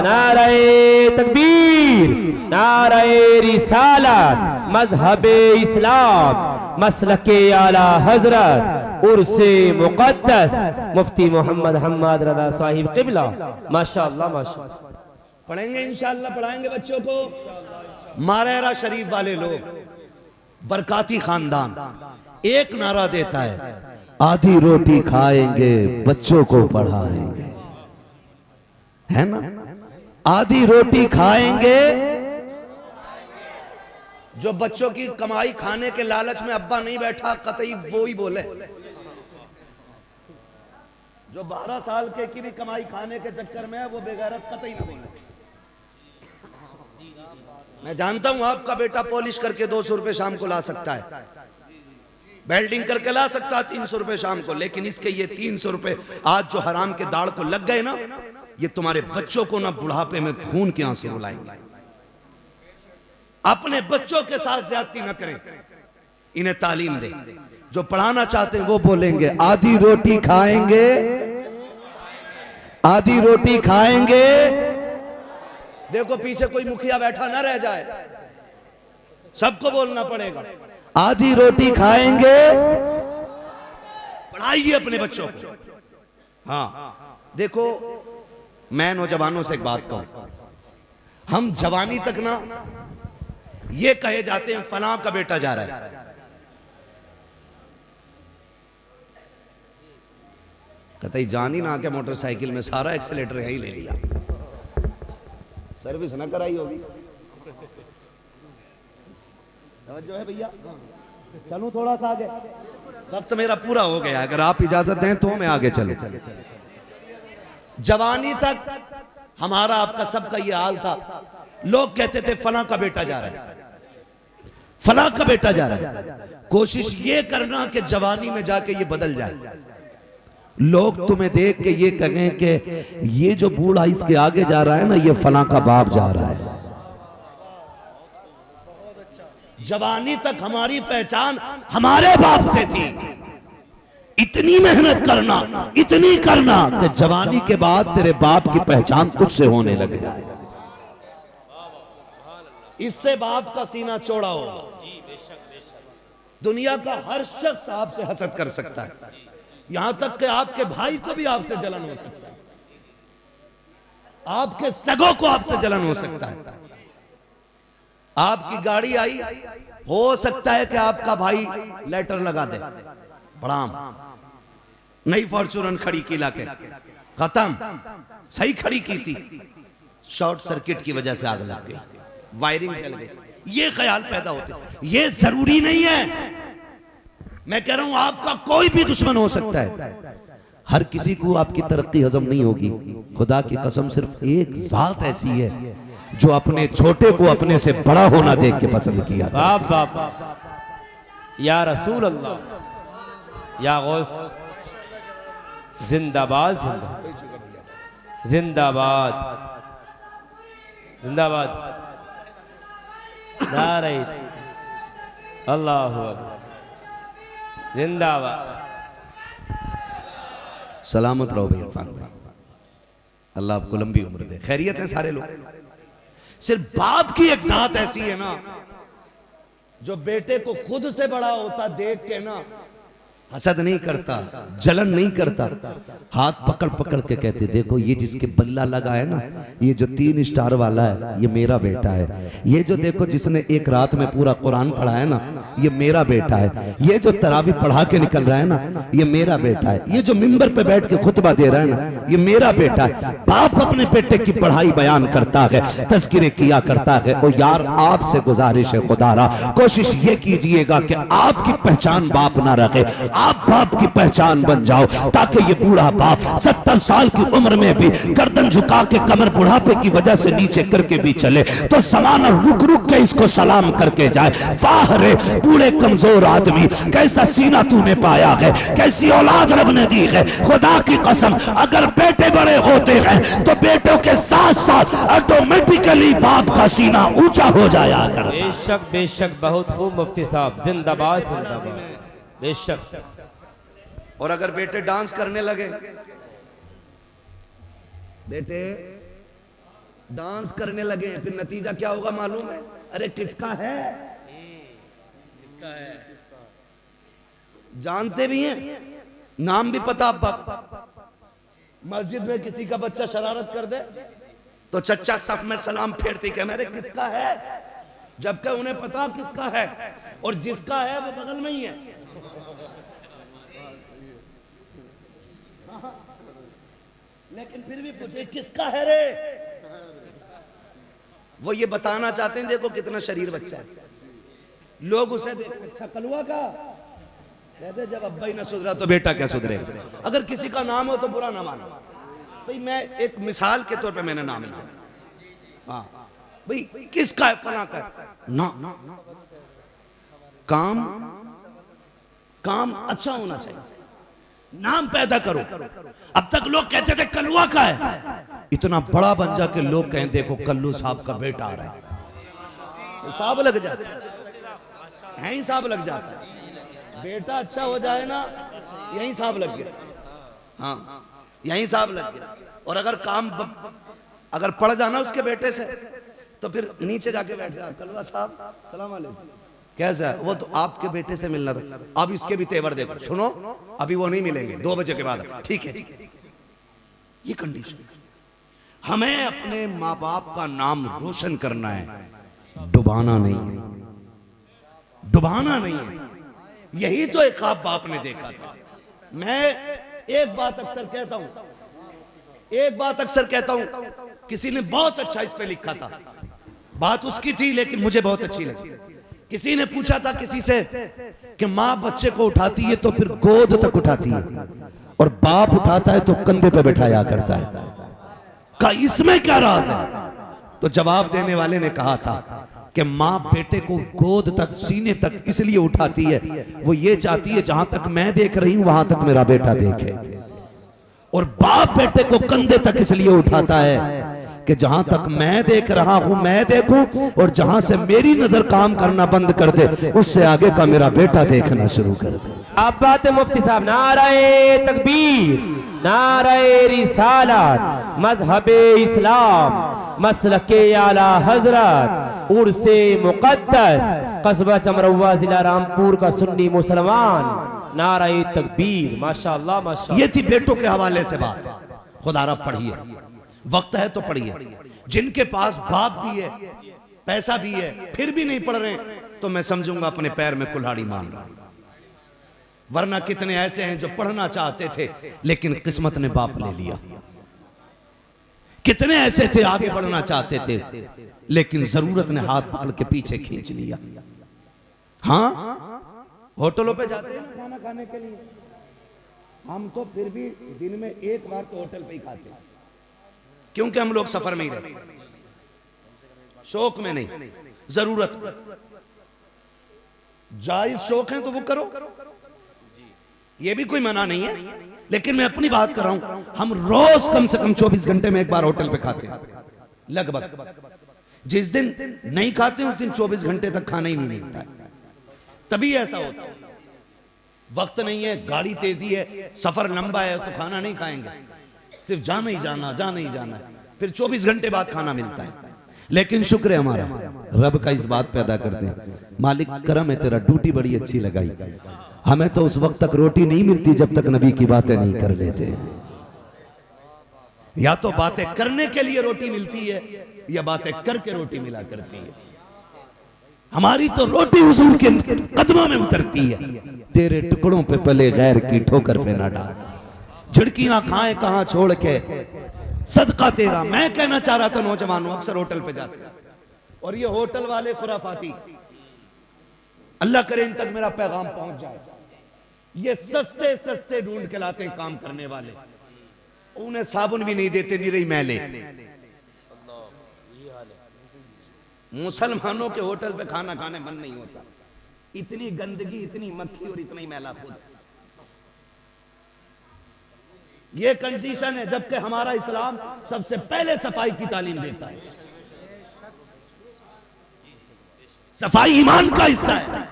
नारे तकबीर, नारे रिसालत, मजहबे इस्लाम, मसलके आला हजरत, उर्से मुकद्दस मुफ्ती मोहम्मद हम्मद रज़ा साहिब क़िबला। माशाअल्लाह माशाअल्लाह।
पढ़ेंगे इंशाअल्लाह, पढ़ाएंगे बच्चों को। मारेरा शरीफ वाले लोग, बरकाती खानदान, एक नारा देता है, आधी रोटी खाएंगे बच्चों को पढ़ाएंगे, है ना? आधी रोटी खाएंगे, जो बच्चों की कमाई खाने के लालच में अब्बा नहीं बैठा, कतई वो ही बोले। जो 12 साल के की भी कमाई खाने के चक्कर में है, वो बेगैरत कतई ना बोले। मैं जानता हूं आपका बेटा पॉलिश करके 200 रुपए शाम को ला सकता है, बेल्डिंग करके ला सकता है 300 रुपए शाम को, लेकिन इसके ये 300 रुपए आज जो हराम के दाढ़ को लग गए ना, ये तुम्हारे बच्चों को ना बुढ़ापे में खून के आंसू रुलाएंगे। अपने बच्चों के साथ ज्यादती न करें, इन्हें तालीम दें। जो पढ़ाना चाहते हैं वो बोलेंगे आधी रोटी खाएंगे, आधी रोटी खाएंगे। देखो पीछे कोई मुखिया बैठा ना रह जाए, सबको बोलना पड़ेगा आधी रोटी खाएंगे। पढ़ाइए अपने बच्चों को। हाँ देखो, मैं नौजवानों से एक बात कहूं, हम जवानी तक ना ये कहे जाते हैं फलां का बेटा जा रहा है, कतई जान ही ना के मोटरसाइकिल में सारा एक्सीलेटर यही ले लिया, सर्विस ना कराई होगी। जो है भैया, चलूं थोड़ा सा आगे, वक्त मेरा पूरा हो गया, अगर आप इजाजत दें तो मैं आगे चलूं। जवानी तक हमारा आपका सबका ये हाल था, लोग कहते थे फलां का बेटा जा रहा है, फलां का बेटा जा रहा है। कोशिश ये करना कि जवानी में जाके ये बदल जाए, लोग तुम्हें देख के ये कहें कि ये जो बूढ़ा इसके आगे जा रहा है ना, ये फलां का बाप जा रहा है। जवानी तक हमारी पहचान हमारे बाप से थी। इतनी मेहनत करना, इतनी करना कि जवानी के बाद तेरे बाप की पहचान तुझसे होने लग जाए। इससे बाप का सीना चौड़ा होगा। दुनिया का हर शख्स आपसे हसद कर सकता है, यहां तक कि आपके भाई को भी आपसे जलन हो सकता है, आपके सगों को आपसे जलन हो सकता है। आपकी गाड़ी आई, हो सकता है कि आपका भाई लेटर लगा दे, प्रणाम, नई फॉर्च्यूनर खड़ी की लाके, खत्म, सही खड़ी की थी, शॉर्ट सर्किट की वजह से आग लग गई, वायरिंग जल गई। ये ख्याल पैदा होते, ये जरूरी नहीं है। मैं कह रहा हूं आपका कोई भी दुश्मन हो सकता है, हर किसी को आपकी तरक्की हजम नहीं होगी। खुदा की कसम सिर्फ एक जात ऐसी है जो अपने छोटे को अपने से बड़ा होना देख के पसंद किया।
बाप बाप बाप, या रसूल अल्लाह, या गौस, जिंदाबाद जिंदाबाद जिंदाबाद जिंदाबाद, नारे अल्लाह अकबर, जिंदाबाद।
सलामत रहो भाई इरफान भाई, अल्लाह आपको लंबी उम्र दे। खैरियत है सारे लोग, सिर्फ बाप की एक जात ऐसी है ना जो बेटे को खुद से बड़ा होता देख के ना हसद नहीं करता, जलन नहीं करता, हाथ पकड़ पकड़ के कहते देखो ये जिसके बल्ला लगा है ना, ये जो 3 स्टार वाला है ये मेरा बेटा है, ये जो देखो जिसने एक रात में पूरा कुरान पढ़ा है ना ये मेरा बेटा है, ये जो तरावी पढ़ा के निकल रहा है ना ये मेरा बेटा है, ये जो मिंबर पे बैठ के खुतबा दे रहा है ना ये मेरा बेटा है। बाप अपने बेटे की पढ़ाई बयान करता है, तज़किरे किया करता है। और यार आपसे गुजारिश है खुदारा, कोशिश ये कीजिएगा कि आपकी पहचान बाप ना रखे, आप बाप की पहचान बन जाओ, ताकि ये बूढ़ा बाप 70 साल की उम्र में भी गर्दन झुका के कमर बुढ़ापे की वजह से नीचे करके भी चले तो समाना रुक रुक के इसको सलाम करके जाए, वाह रे बूढ़े कमजोर आदमी, कैसा सीना तूने पाया है, कैसी औलाद रब ने दी है। खुदा की कसम अगर बेटे बड़े होते हैं तो बेटों के साथ साथ ऑटोमेटिकली बाप का सीना ऊंचा हो जाया कर।
बेशक बेशक, बहुत खूब मुफ्ती साहब, जिंदाबाद जिंदाबाद, बेशक।
और अगर बेटे डांस करने लगे, बेटे डांस करने लगे फिर नतीजा क्या होगा मालूम है? अरे किसका है, किसका है जानते भी हैं, नाम भी पता। अब मस्जिद में किसी का बच्चा शरारत कर दे तो चच्चा सब में सलाम फेरती कह मेरे किसका है, जबकि उन्हें पता किसका है और जिसका है वो बगल में ही है। लेकिन फिर भी पूछे किसका है रे, वो ये बताना चाहते हैं देखो कितना शरीर बच्चा है। लोग उसे देखते अच्छा कलुआ का कहते, जब अब्बा ही ना सुधरा तो बेटा क्या सुधरेगा। अगर किसी का नाम हो तो बुरा ना मानो भाई, मैं एक मिसाल के तौर पे मैंने नाम लिया, हाँ भाई किसका है, फला का है ना, काम काम अच्छा होना चाहिए, नाम पैदा करो। अब तक लोग कहते थे कलुआ का है, इतना बड़ा बन जा के लोग कहें देखो कल्लू साहब का बेटा आ रहा है, हिसाब लग जाता है, हिसाब लग जाता है। बेटा अच्छा हो जाए ना यही हिसाब लग गया, हाँ यही हिसाब लग गया। और अगर काम अगर पड़ जाना उसके बेटे से तो फिर नीचे जाके बैठ जाए, कलुआ साहब सलाम वालेकुम, कैसा है? वो तो आपके बेटे से मिलना था, अब इसके भी तेवर देखो, सुनो अभी वो नहीं मिलेंगे 2 बजे के बाद, ठीक है। ये कंडीशन, हमें अपने माँ बाप का नाम रोशन करना है, डुबाना नहीं है, डुबाना नहीं है। यही तो एक ख्वाब बाप ने देखा था। मैं एक बात अक्सर कहता हूं, एक बात अक्सर कहता हूं, किसी ने बहुत अच्छा इस पे लिखा था, बात उसकी थी लेकिन मुझे बहुत अच्छी लगी। किसी ने पूछा था किसी से कि माँ बच्चे को उठाती है तो फिर गोद तक उठाती है और बाप उठाता है तो कंधे पे बैठाया करता है, का इसमें क्या राज है? तो जवाब देने वाले ने कहा था कि माँ बेटे को गोद तक सीने तक इसलिए उठाती है, वो ये चाहती है जहां तक मैं देख रही हूं वहां तक मेरा बेटा देखे, और बाप बेटे को कंधे तक इसलिए उठाता है कि जहां तक मैं देख रहा हूं मैं देखूं, और जहां से मेरी नजर काम करना बंद कर दे उससे आगे का मेरा बेटा देखना शुरू कर दे।
आप बात है मुफ्ती साहब, नारे तकबीर, नारे रिसालत, मजहबे इस्लाम, मसलके आला हजरत, उर्से मुकद्दस, कस्बा चमरवा जिला रामपुर का सुन्नी मुसलमान, नारे तकबीर, माशाअल्लाह माशाअल्लाह।
ये थी बेटों के हवाले से बात, खुदारा पढ़िए, वक्त है तो पढ़िए। जिनके पास बाप भी है पैसा भी है फिर भी नहीं पढ़ रहे, तो मैं समझूंगा अपने पैर में कुल्हाड़ी मार रहा। वरना कितने ऐसे हैं जो पढ़ना चाहते थे लेकिन किस्मत ने बाप ले लिया। कितने ऐसे थे आगे बढ़ना चाहते थे लेकिन जरूरत ने हाथ पकड़ के पीछे खींच लिया। हाँ, होटलों पे जाते हैं खाना खाने के लिए, हम तो फिर भी दिन में एक बार तो होटल पे ही खाते हैं, क्योंकि हम लोग सफर में ही रहते, शौक में नहीं, जरूरत। जायज शौक है तो वो करो, ये भी कोई मना नहीं है, लेकिन मैं अपनी बात कर रहा हूं। हम रोज कम से कम 24 घंटे में एक बार होटल पे खाते हैं लगभग। जिस दिन नहीं खाते उस दिन 24 घंटे तक खाना ही नहीं मिलता है। तभी ऐसा होता है, वक्त नहीं है, गाड़ी तेजी है, सफर लंबा है तो खाना नहीं खाएंगे, सिर्फ जाना ही जाना, जाना ही जाना है, फिर 24 घंटे बाद खाना मिलता है। लेकिन शुक्र है हमारा, रब का इस बात पे अदा करते हैं, मालिक करम है तेरा, ड्यूटी बड़ी अच्छी लगाई। हमें तो उस वक्त तक रोटी नहीं मिलती जब तक नबी की बातें नहीं कर लेते। या तो बातें करने के लिए रोटी मिलती है या बातें करके रोटी मिला करती है। हमारी तो रोटी हुजूर के कदमों में उतरती है। तेरे टुकड़ों पे पले गैर की ठोकर पे ना डाल, झिड़कियां खाए कहां छोड़ के, सदका तेरा। मैं कहना चाह रहा था नौजवानों, अक्सर होटल पे जाते हैं और ये होटल वाले खुराफाती, अल्लाह करे इन तक मेरा पैगाम पहुंच जाए, ये सस्ते सस्ते ढूंढ के लाते हैं काम करने वाले, उन्हें साबुन भी नहीं देते, निरी मैले। मुसलमानों के होटल पे खाना खाने मन नहीं होता, इतनी गंदगी, इतनी मक्खी और इतना ही मैला खुद। ये कंडीशन है, जबकि हमारा इस्लाम सबसे पहले सफाई की तालीम देता है। सफाई ईमान का हिस्सा है।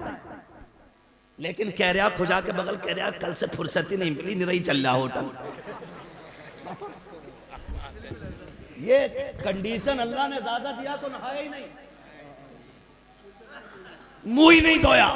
लेकिन कह रहा खुजा के बगल, कह रहा कल से फुर्सत ही नहीं मिली, नहीं चल रहा होटल। ये कंडीशन अल्लाह ने ज्यादा दिया तो नहाया ही नहीं, मुंह ही नहीं धोया।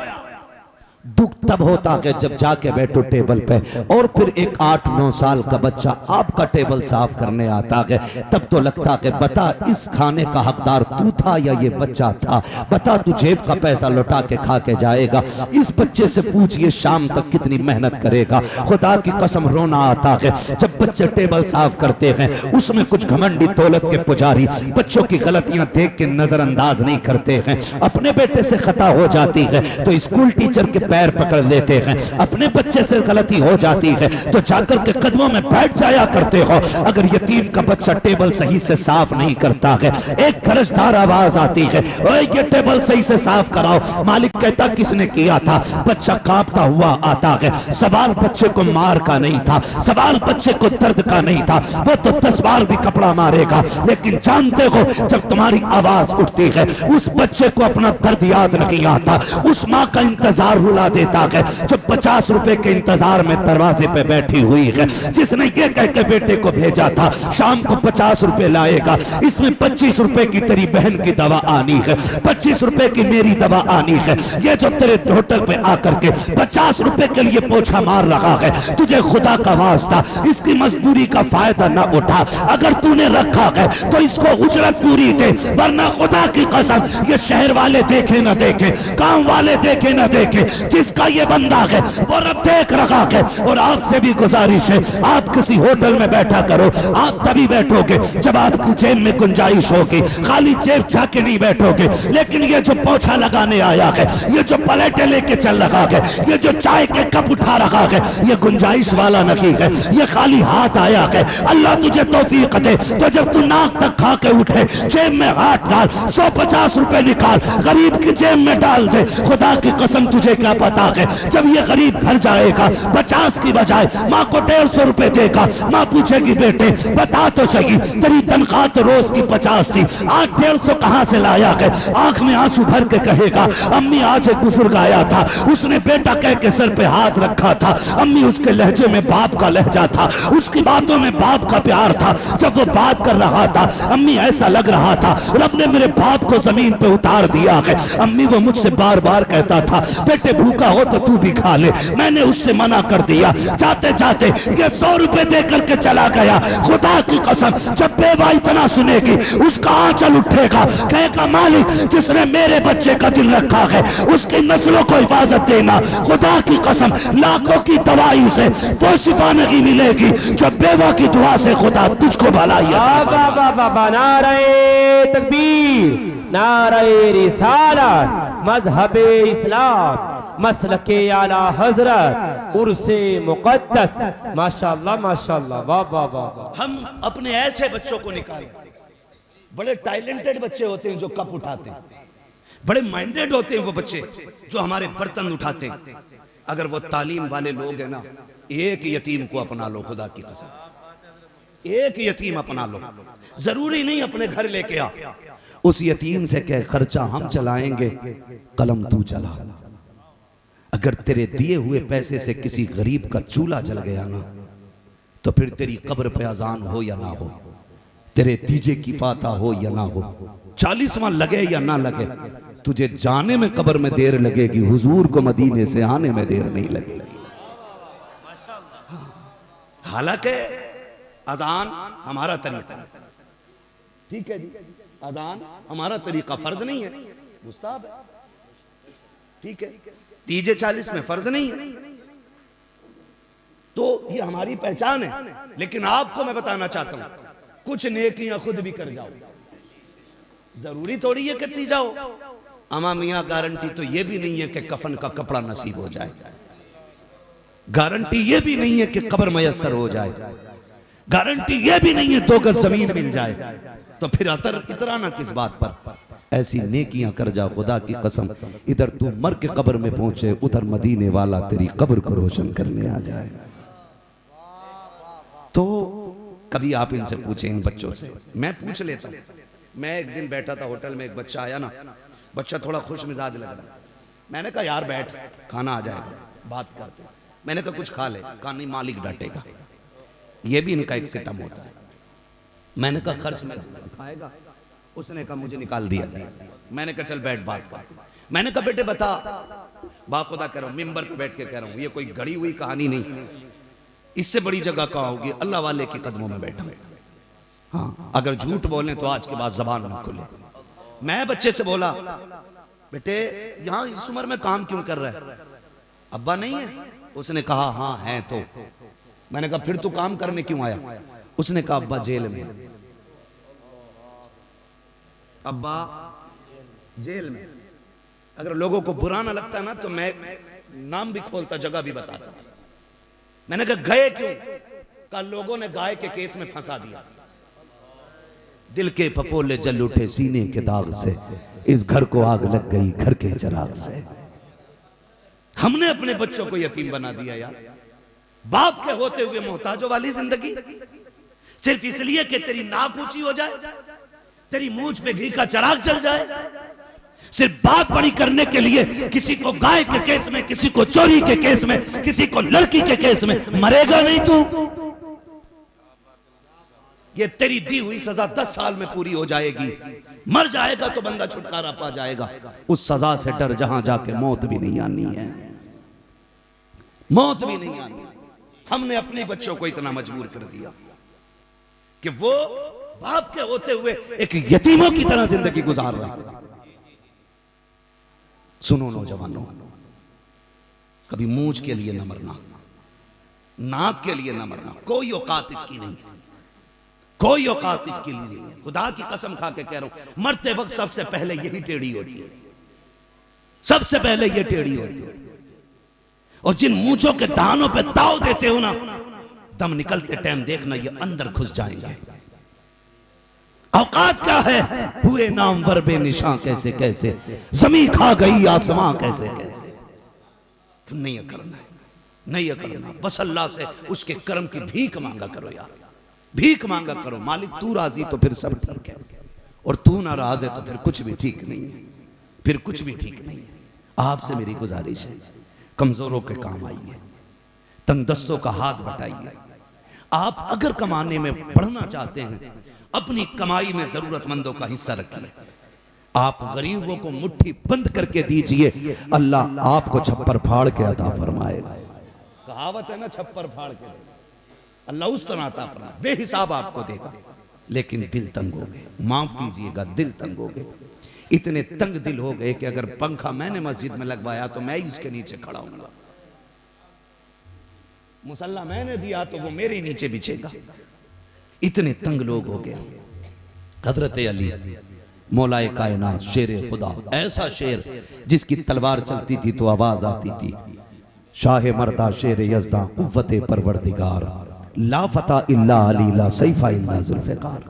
दुख तब होता है जब जाके बैठो टेबल पे और फिर एक 8-9 साल का बच्चा आपका टेबल साफ करने आता है, तब तो लगता है बता इस खाने का हकदार तू था या ये बच्चा था, बता तू जेब का पैसा लौटा के खा के जाएगा। इस बच्चे से पूछिए शाम तक कितनी मेहनत करेगा। खुदा की कसम रोना आता है जब बच्चे टेबल साफ करते हैं, उसमें कुछ घमंडी दौलत के पुजारी बच्चों की गलतियां देख के नजरअंदाज नहीं करते हैं। अपने बेटे से खता हो जाती है तो स्कूल टीचर के पैर पकड़ लेते हैं, अपने बच्चे से गलती हो जाती है तो जाकर के कदमों में बैठ जाया करते हो। अगर यतीम का बच्चा टेबल सही से साफ नहीं करता है, एक खरजदार आवाज आती है, ओए ये टेबल सही से साफ कराओ। मालिक कहता किसने किया था? बच्चा कांपता हुआ आता है। सवाल बच्चे को मार का नहीं था, सवाल बच्चे को दर्द का नहीं था, वो तो 10 बार भी कपड़ा मारेगा, लेकिन जानते हो जब तुम्हारी आवाज उठती है उस बच्चे को अपना दर्द याद नहीं आता। उस माँ का इंतजार रुला देता है जो 50 रुपए के इंतजार में दरवाजे पे बैठी हुई है, जिसने ये कह के बेटे को भेजा था शाम को 50 रुपए लाएगा, इसमें 25 रुपए की तेरी बहन की दवा आनी है, 25 रुपए की मेरी दवा आनी है। ये जो तेरे होटल पे आकर के 50 रुपए के लिए पोछा मार रहा है, तुझे खुदा का वास्ता इसकी मजदूरी का फायदा ना उठा। अगर तूने रखा है तो इसको उजरत पूरी दे, वरना खुदा की कसम ये शहर वाले देखे ना देखे, गांव वाले देखे ना देखे, जिसका ये बंदा है वो रब देख रखा है। और आपसे भी गुजारिश है, आप किसी होटल में बैठा करो, आप तभी बैठोगे जब आपकी जेब में गुंजाइश होगी, खाली जेब जाके नहीं बैठोगे। लेकिन ये जो पोछा लगाने आया है, ये जो प्लेटें लेके चल रहा है, ये जो चाय के कप उठा रखा है, ये गुंजाइश वाला नहीं है, ये खाली हाथ आया है। अल्लाह तुझे तौफीक दे तो जब तू नाक तक खा के उठे जेब में हाथ डाल, 150 रुपए निकाल गरीब की जेब में डाल दे। खुदा की कसम तुझे क्या पता है जब ये गरीब घर जाएगा 50 की बजाय माँ को 150 रुपए देगा, माँ पूछेगी बेटे बता तो सही तेरी तनख्वाह तो रोज की 50 थी, आज 150 कहाँ से लाया है? आंख में आंसू भर के कहेगा अम्मी आज एक बुजुर्ग आया था, उसने बेटा कह के सर पे हाथ रखा था। अम्मी उसके लहजे में बाप का लहजा था, उसकी बातों में बाप का प्यार था। जब वो बात कर रहा था अम्मी ऐसा लग रहा था रब ने मेरे बाप को जमीन पे उतार दिया है। अम्मी वो मुझसे बार बार कहता था बेटे भूख भूखा हो तो तू भी खा ले। मैंने उससे मना कर दिया। जाते जाते ये 100 रुपए दे करके चला गया। खुदा की कसम जब बेवा इतना सुनेगी उसका आंचल उठेगा, कहेगा मालिक जिसने मेरे बच्चे का दिल रखा है उसकी नस्लों को हिफाजत देना। खुदा की कसम लाखों की दवाई से वो शिफा नहीं मिलेगी जो बेवा की दुआ से खुदा तुझको भलाई
बाबा नारे तकबीर, नारे रिसालत, मजहबे इस्लाम, मसलके आला हजरत, उर्से मुकद्दस। माशाअल्लाह माशाअल्लाह, वाह वाह वाह।
हम अपने ऐसे बच्चों को निकालें, बड़े टैलेंटेड बच्चे होते हैं जो कप उठाते हैं, बड़े माइंडेड होते हैं वो बच्चे जो हमारे बर्तन उठाते हैं। अगर वो तालीम वाले लोग हैं ना, एक यतीम को अपना लो, खुदा की कसम एक यतीम अपना लो। जरूरी नहीं अपने घर लेके आ, उस यतीम से कह खर्चा हम चलाएंगे, कलम तू चला। अगर तेरे दिए हुए पैसे से किसी गरीब का चूल्हा जल गया ना, तो फिर तेरी कब्र पे अजान हो या ना हो, तेरे तीजे की फाता हो या ना हो, 40वां लगे या ना लगे, तुझे जाने में कब्र में देर लगेगी, हुजूर को मदीने से आने में देर नहीं लगेगी। हालांकि अजान हमारा तरीका, ठीक है जी, अजान हमारा तरीका फर्ज नहीं है, मुस्ताहब है, ठीक है। तीजे 40 में फर्ज नहीं है, तो ये हमारी पहचान है। लेकिन आपको मैं बताना चाहता हूं, कुछ नेकियां खुद भी कर जाओ, जरूरी थोड़ी है करती जाओ। अमा मियां गारंटी तो ये भी नहीं है कि कफन का कपड़ा नसीब हो जाए, गारंटी ये भी नहीं है कि कब्र मयसर हो जाए, गारंटी ये भी नहीं है 2 गज जमीन मिल जाए। तो फिर इतराना किस बात पर? ऐसी नेकियां कर जा, खुदा की कसम इधर तू मर के कब्र में पहुंचे, उधर मदीने वाला तेरी कब्र को रोशन करने आ जाए। तो कभी आप इनसे पूछें, इन बच्चों से, मैं पूछ लेता हूं। मैं एक दिन बैठा था होटल में, एक बच्चा आया ना, बच्चा थोड़ा खुश मिजाज लग रहा। मैंने कहा यार बैठ, खाना आ जाएगा, बात करते। मैंने कहा कुछ खा ले, कहा नहीं मालिक डांटेगा। ये भी इनका एक सितम होता है। मैंने कहा खर्च में खाएगा, उसने कहा मुझे निकाल दिया जाए। मैंने कहा चल बैठ बात कर। मैंने कहा बेटे बता, बाखुदा कह रहा हूं, मिंबर पे बैठ के कह रहा हूं, ये कोई गढ़ी हुई कहानी नहीं, इससे बड़ी जगह कहां होगी, अल्लाह वाले के कदमों में बैठा। हाँ, अगर झूठ बोले तो आज के बाद जबान ना खुले। मैं बच्चे से बोला बेटे यहां इस उम्र में काम क्यों कर रहा है, अब्बा नहीं है? उसने कहा हाँ है। तो मैंने कहा फिर तू काम करने क्यों आया? उसने कहा अब्बा जेल में। अब्बा जेल में। अगर लोगों को बुरा ना लगता ना तो मैं नाम भी खोलता, जगह भी बताता। मैंने कहा गए क्यों? कहा लोगों ने गाय के केस में फंसा दिया। दिल के पपोले जल उठे सीने के दाग से, इस घर को आग लग गई घर के चिराग से। हमने अपने बच्चों को यतीम बना दिया यार। बाप के होते हुए मोहताजों वाली जिंदगी, सिर्फ इसलिए कि तेरी नाक ऊंची हो जाए, तेरी मूंछ पे घी का चिराग जल जाए, सिर्फ बात बड़ी करने के लिए किसी को गाय के केस में, किसी को चोरी के केस में, किसी को लड़की के केस में। मरेगा नहीं तू, ये तेरी दी हुई सजा 10 साल में पूरी हो जाएगी। मर जाएगा तो बंदा छुटकारा पा जाएगा। उस सजा से डर जहां जाके मौत भी नहीं आनी है, मौत भी नहीं आनी। हमने अपने बच्चों को इतना मजबूर कर दिया कि वो बाप के होते हुए एक यतीमों की तरह जिंदगी गुजार रहे। सुनो नौजवानों, कभी मूंछ के लिए न मरना, नाक के लिए न मरना, कोई औकात इसकी नहीं, कोई औकात इसके लिए नहीं। खुदा की कसम खा के कह रहा हूं, मरते वक्त सबसे पहले यही टेढ़ी होती है, सबसे पहले ये टेढ़ी होती है। और जिन मूंछों के दानों पे ताव देते हो ना, दम निकलते टाइम देखना ये अंदर घुस जाएंगे। औकात क्या है, हुए नाम वरबे निशां कैसे कैसे, जमी खा गई आसमां कैसे कैसे। तुम नहीं करना है, नहीं करना, बस अल्लाह से उसके कर्म की भीख मांगा करो यार, भीख मांगा करो। मालिक तू राजी तो फिर सब ठीक है, और तू नाराज है तो फिर कुछ भी ठीक नहीं है, फिर कुछ भी ठीक नहीं है। आपसे मेरी गुजारिश है, कमजोरों के काम आइए, तंगदस्तों का हाथ बटाइए। आप अगर कमाने में बढ़ना चाहते हैं, अपनी कमाई में जरूरतमंदों का हिस्सा रखिए। आप गरीबों को मुट्ठी बंद करके दीजिए, अल्लाह आपको छप्पर फाड़ के अता फरमाएगा। कहावत है ना, छप्पर फाड़ के अल्लाह उस तरह अता फरमाए, बेहिसाब आपको देगा। लेकिन दिल तंग हो गए, माफ कीजिएगा, दिल तंग हो गए। इतने तंग दिल हो गए कि अगर पंखा मैंने मस्जिद में लगवाया तो मैं ही उसके नीचे खड़ा हूंगा, मुसल्ला मैंने दिया तो वो मेरे नीचे बिछेगा। इतने तंग लोग हो गए। हजरत अली मौलाए कायनात, शेर खुदा, ऐसा शेर जिसकी तलवार चलती थी तो आवाज आती थी, शाह मर्दा शेर यज़दा कुव्वते परवरदिगार, ला फता इल्ला अली ला सैफा इल्ला जुल्फ़िकार।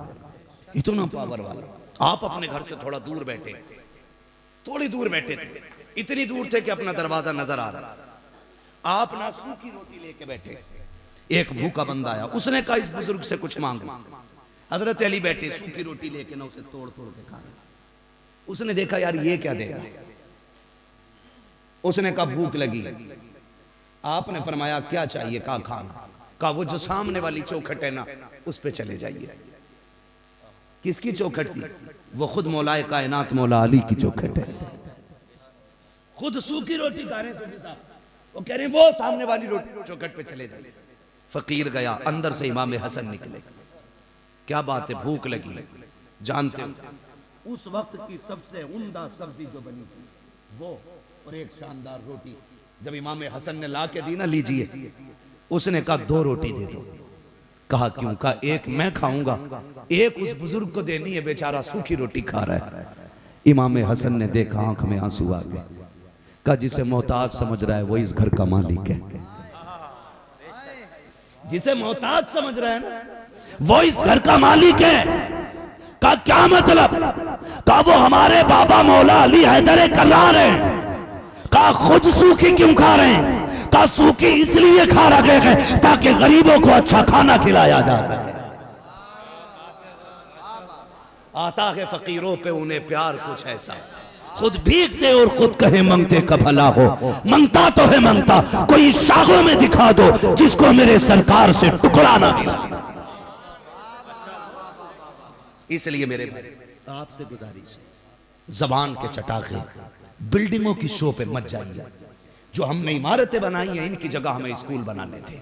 इतना पावर वाला। आप अपने घर से थोड़ा दूर बैठे, थोड़ी दूर बैठे थे, इतनी दूर थे कि अपना दरवाजा नजर आ रहा, आप ना सूखी रोटी लेके बैठे, एक भूखा बंदा आया, उसने कहा इस बुजुर्ग से कुछ मांगो। हजरत अली बैठे सूखी रोटी लेके ना उसे तोड़ तोड़ के खा रहे। उसने देखा यार ये क्या देगा, उसने कहा भूख लगी। आपने फरमाया क्या चाहिए, कहा खाना। कहा वो जो सामने वाली चौखट है ना उस पे चले जाइए। किसकी चौखट थी? वो खुद मौलाए कायनात मौला अली की चौखट है। खुद सूखी रोटी खा रहे हैं, वो कह रहे हैं वो सामने वाली रोटी चौखट पे चले जाइए। फकीर गया, अंदर से इमाम हसन निकले। क्या बात है, भूख लगी। जानते हो उस वक्त की सबसे उम्दा सब्जी जो बनी थी वो, और एक शानदार रोटी। जब इमाम हसन ने ला के दी ना, लीजिए, उसने कहा 2 रोटी दे दो। कहा क्यों? कहा एक मैं खाऊंगा, एक उस बुजुर्ग को देनी है, बेचारा सूखी रोटी खा रहा है। इमाम हसन ने देखा, आंख में आंसू आ गए। कहा जिसे मोहताज समझ रहा है वो इस घर का मालिक है। जिसे मोहताज समझ रहा है ना वो इस घर का मालिक है। का क्या मतलब? का वो हमारे बाबा मौला अली हैदर करार है। का खुद सूखी क्यों खा रहे हैं? का सूखी इसलिए खा रहे हैं ताकि गरीबों को अच्छा खाना खिलाया जा सके। आता है फकीरों पे उन्हें प्यार कुछ ऐसा, खुद भीगते और खुद कहे मंगते का भला हो। मंगता तो है मंगता, कोई शाखों में दिखा दो जिसको मेरे सरकार से टुकड़ा ना मिला। इसलिए मेरे भाई आपसे गुजारिश है, जबान के चटाखे बिल्डिंगों की शो पे मत जाइए। जो हमने इमारतें बनाई हैं इनकी जगह हमें स्कूल बनाने थे।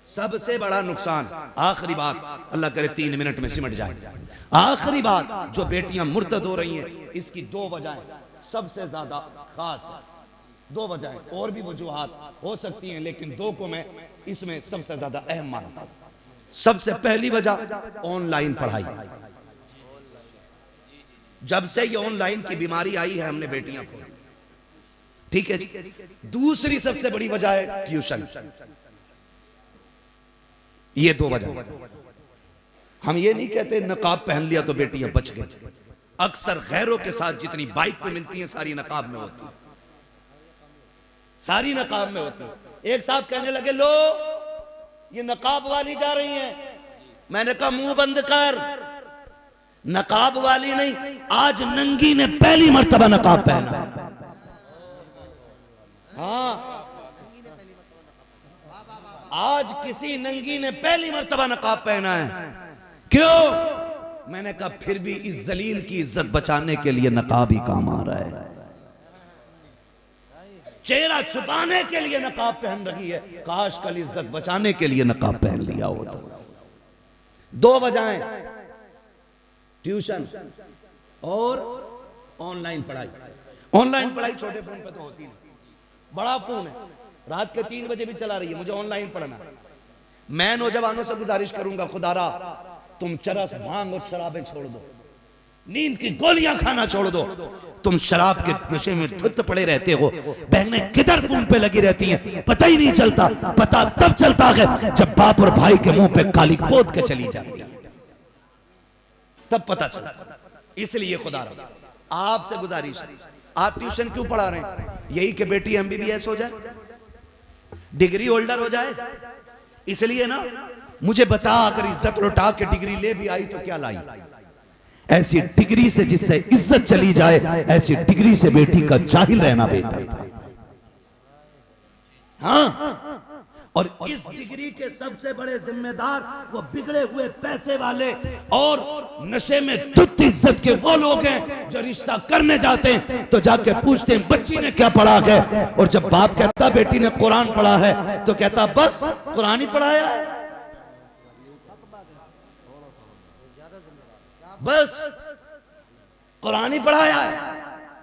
सबसे बड़ा नुकसान, आखिरी बात, अल्लाह करे 3 मिनट में सिमट जाए। आखिरी बात, जो बेटियां मुर्तद हो रही हैं इसकी 2 वजहें सबसे ज्यादा खास है। 2 वजहें, और भी वजूहात हो सकती हैं लेकिन 2 को मैं इसमें सबसे ज्यादा अहम मानता हूं। सबसे पहली वजह ऑनलाइन पढ़ाई। जब से ये ऑनलाइन की बीमारी आई है हमने बेटियां को, ठीक है जी। दूसरी सबसे बड़ी वजह है ट्यूशन। ये 2 वजह। हम ये नहीं कहते नकाब पहन लिया तो बेटियां बच गई। अक्सर गैरों के साथ जितनी बाइक पे मिलती हैं सारी नकाब में होती, सारी नकाब में होती। एक साहब कहने लगे लो ये नकाब वाली जा रही हैं। मैंने कहा मुंह बंद कर, नकाब वाली नहीं, आज नंगी ने पहली मर्तबा नकाब पहना। हाँ, आज किसी नंगी ने पहली मर्तबा नकाब पहना है। क्यों? मैंने कहा फिर भी इस जलील की इज्जत बचाने के लिए नकाब ही काम आ रहा है। चेहरा छुपाने के लिए नकाब पहन रही है, काश कल इज्जत बचाने के लिए नकाब पहन लिया होता। 2 वजहें, ट्यूशन और ऑनलाइन पढ़ाई। ऑनलाइन पढ़ाई छोटे फोन पे तो होती नहीं, बड़ा फोन है, रात के 3 बजे भी चला रही है, मुझे ऑनलाइन पढ़ना। मैं नौजवानों से गुजारिश करूंगा, खुदारा तुम चरस, भांग और शराबें छोड़ दो, नींद की गोलियां खाना छोड़ दो। तुम शराब के नशे में धुत पड़े रहते हो, बहनें किधर फोन पे लगी रहती हैं, पता ही नहीं चलता। पता तब चलता है जब बाप और भाई के मुंह पे काली पोत के चली जाती है, तब पता चलता। इसलिए खुदा आपसे गुजारिश, आप ट्यूशन क्यों पढ़ा रहे हैं? यही कि बेटी एमबीबीएस हो जाए, डिग्री होल्डर हो जाए, इसलिए ना। मुझे बता, अगर इज्जत लुटा के डिग्री ले भी आई तो क्या लाई? ऐसी डिग्री से जिससे इज्जत चली जाए, ऐसी डिग्री से बेटी का जाहिल रहना बेहतर था। हाँ, और इस डिग्री के सबसे बड़े जिम्मेदार वो बिगड़े हुए पैसे वाले और नशे में धुत इज्जत के वो लोग हैं जो रिश्ता करने जाते हैं तो जाके पूछते हैं बच्ची ने क्या पढ़ा है, और जब बाप कहता बेटी ने कुरान पढ़ा है तो कहता बस कुरान ही पढ़ाया है, बस कुरान ही पढ़ाया है,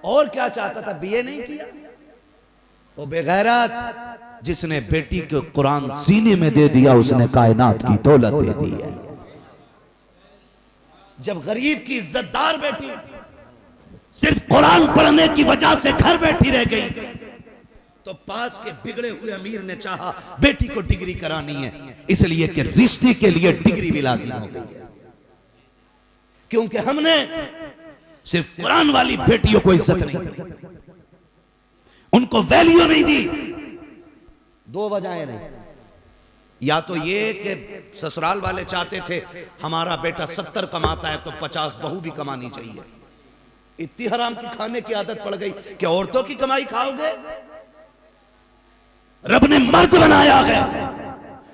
और क्या चाहता था, बीए नहीं किया। वो बेगैरत जिसने बेटी को कुरान सीने में दे दिया उसने कायनात की दौलत दे दी है। जब गरीब की इज्जतदार बेटी सिर्फ कुरान पढ़ने की वजह से घर बैठी रह गई तो पास के बिगड़े हुए अमीर ने चाहा बेटी को डिग्री करानी है, इसलिए कि रिश्ते के लिए डिग्री भी लाजिम हो गई है, क्योंकि हमने सिर्फ कुरान वाली बेटियों को इज्जत नहीं दी, उनको वैल्यू नहीं दी। दो वजहें नहीं, या तो ये कि ससुराल वाले चाहते थे हमारा बेटा 70 कमाता है तो 50 बहू भी कमानी चाहिए, इतनी हराम की खाने की आदत पड़ गई कि औरतों की कमाई खाओगे। रब ने मर्द बनाया है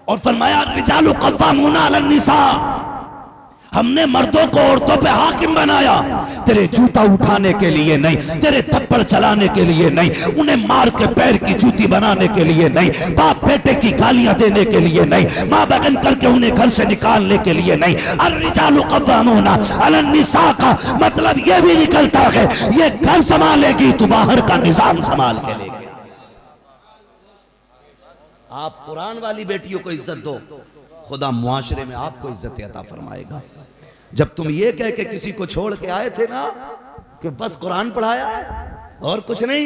और फरमाया रिजालु कव्वामूना अलन निसा, हमने मर्दों को औरतों पे हाकिम बनाया, तेरे जूता उठाने के लिए नहीं, तेरे थप्पड़ चलाने के लिए नहीं, उन्हें मार के पैर की जूती बनाने के लिए नहीं, बाप बेटे की गालियां देने के लिए नहीं, मां बहन करके उन्हें घर से निकालने के लिए नहीं। अर्रिजालु कव्वामूना अलन निसा का मतलब यह भी निकलता है ये घर संभालेगी तो बाहर का निजाम संभाल के लेगी। आप कुरान वाली बेटियों को इज्जत दो, खुदा मुआशरे में आपको इज्जत अता फरमाएगा। जब तुम ये कह के किसी को छोड़ के आए थे ना कि बस कुरान पढ़ाया और कुछ नहीं,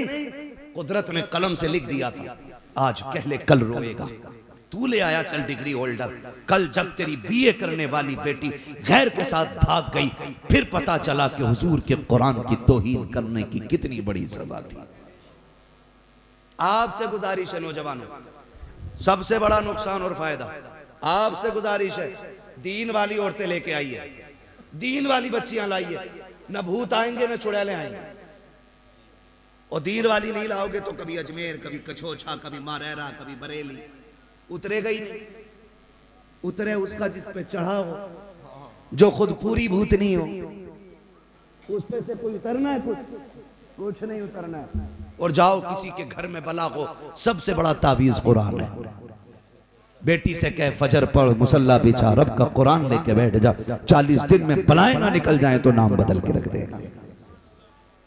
कुदरत ने कलम से लिख दिया था आज कह ले कल रोएगा। तू ले आया चल डिग्री होल्डर, कल जब तेरी बीए करने वाली बेटी गैर के साथ भाग गई फिर पता चला कि हुजूर के कुरान की तौहीन करने की कितनी बड़ी सजा थी। आपसे गुजारिश है नौजवानों, सबसे बड़ा नुकसान और फायदा आपसे गुजारिश है, दीन वाली औरतें लेके आइए, दीन वाली बच्चियां लाइए, न भूत आएंगे न चुड़ैलें आएंगे। और दीन वाली नहीं लाओगे तो कभी अजमेर, कभी कछोछा, कभी मारेरा, कभी बरेली, उतरेगा ही नहीं। उतरे उसका जिस पे चढ़ा हो, जो खुद पूरी भूतनी हो, उस पे से कोई उतरना है, कुछ नहीं उतरना है। और जाओ किसी के घर में बला हो, सबसे बड़ा तावीज कुरान है। बेटी से कह फजर पढ़, मुसल्ला बिछा, रब का कुरान लेके बैठ जा, 40 दिन में बलाएं ना निकल जाएं तो नाम बदल के रख देगा।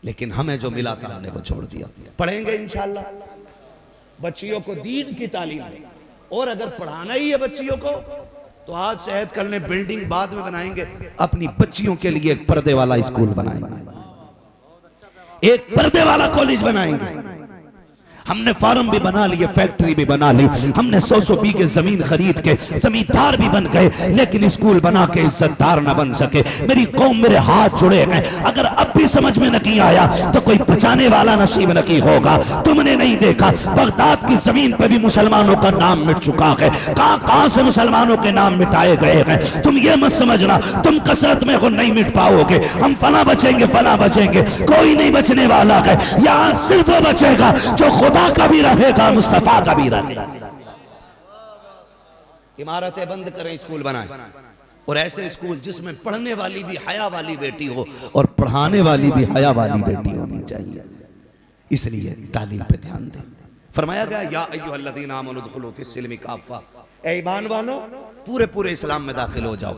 लेकिन हमें जो मिला था हमने वो छोड़ दिया। पढ़ेंगे इंशाअल्लाह बच्चियों को दीन की तालीम, और अगर पढ़ाना ही है बच्चियों को तो आज शहद कल ने बिल्डिंग बाद में बनाएंगे, अपनी बच्चियों के लिए एक पर्दे वाला स्कूल बनाएंगे, एक पर्दे वाला कॉलेज बनाएंगे। हमने फार्म भी बना लिए, फैक्ट्री भी बना ली, हमने 100 बीघे जमीन खरीद के जमींदार भी बन गए, लेकिन स्कूल बना के इज्जतदार न बन सके। मेरी कौम मेरे हाथ जुड़े गए। अगर अब भी समझ में नहीं आया तो कोई बचाने वाला नसीब नहीं होगा। तुमने नहीं देखा बगदाद की जमीन पे भी मुसलमानों का नाम मिट चुका है, कहां से मुसलमानों के नाम मिटाए गए हैं। तुम ये मत समझना तुम कसरत में हो नहीं मिट पाओगे, हम फला बचेंगे फला बचेंगे, कोई नहीं बचने वाला है। यहाँ सिर्फ वो बचेगा जो खुदा का भी रहेगा, मुस्तफा का भी रहेगा। इमारतें बंद करें, स्कूल बनाएं, और ऐसे स्कूल जिसमें पढ़ने वाली भी हया वाली बेटी हो और पढ़ाने वाली भी हया वाली बेटी होनी चाहिए। इसलिए तालीम पे ध्यान दें। फरमाया गया या अय्युहल्लज़ीना आमनू उदखुलू फिस्सिल्मि काफ़ा, ए ईमान वालों पूरे पूरे इस्लाम में दाखिल हो जाओ,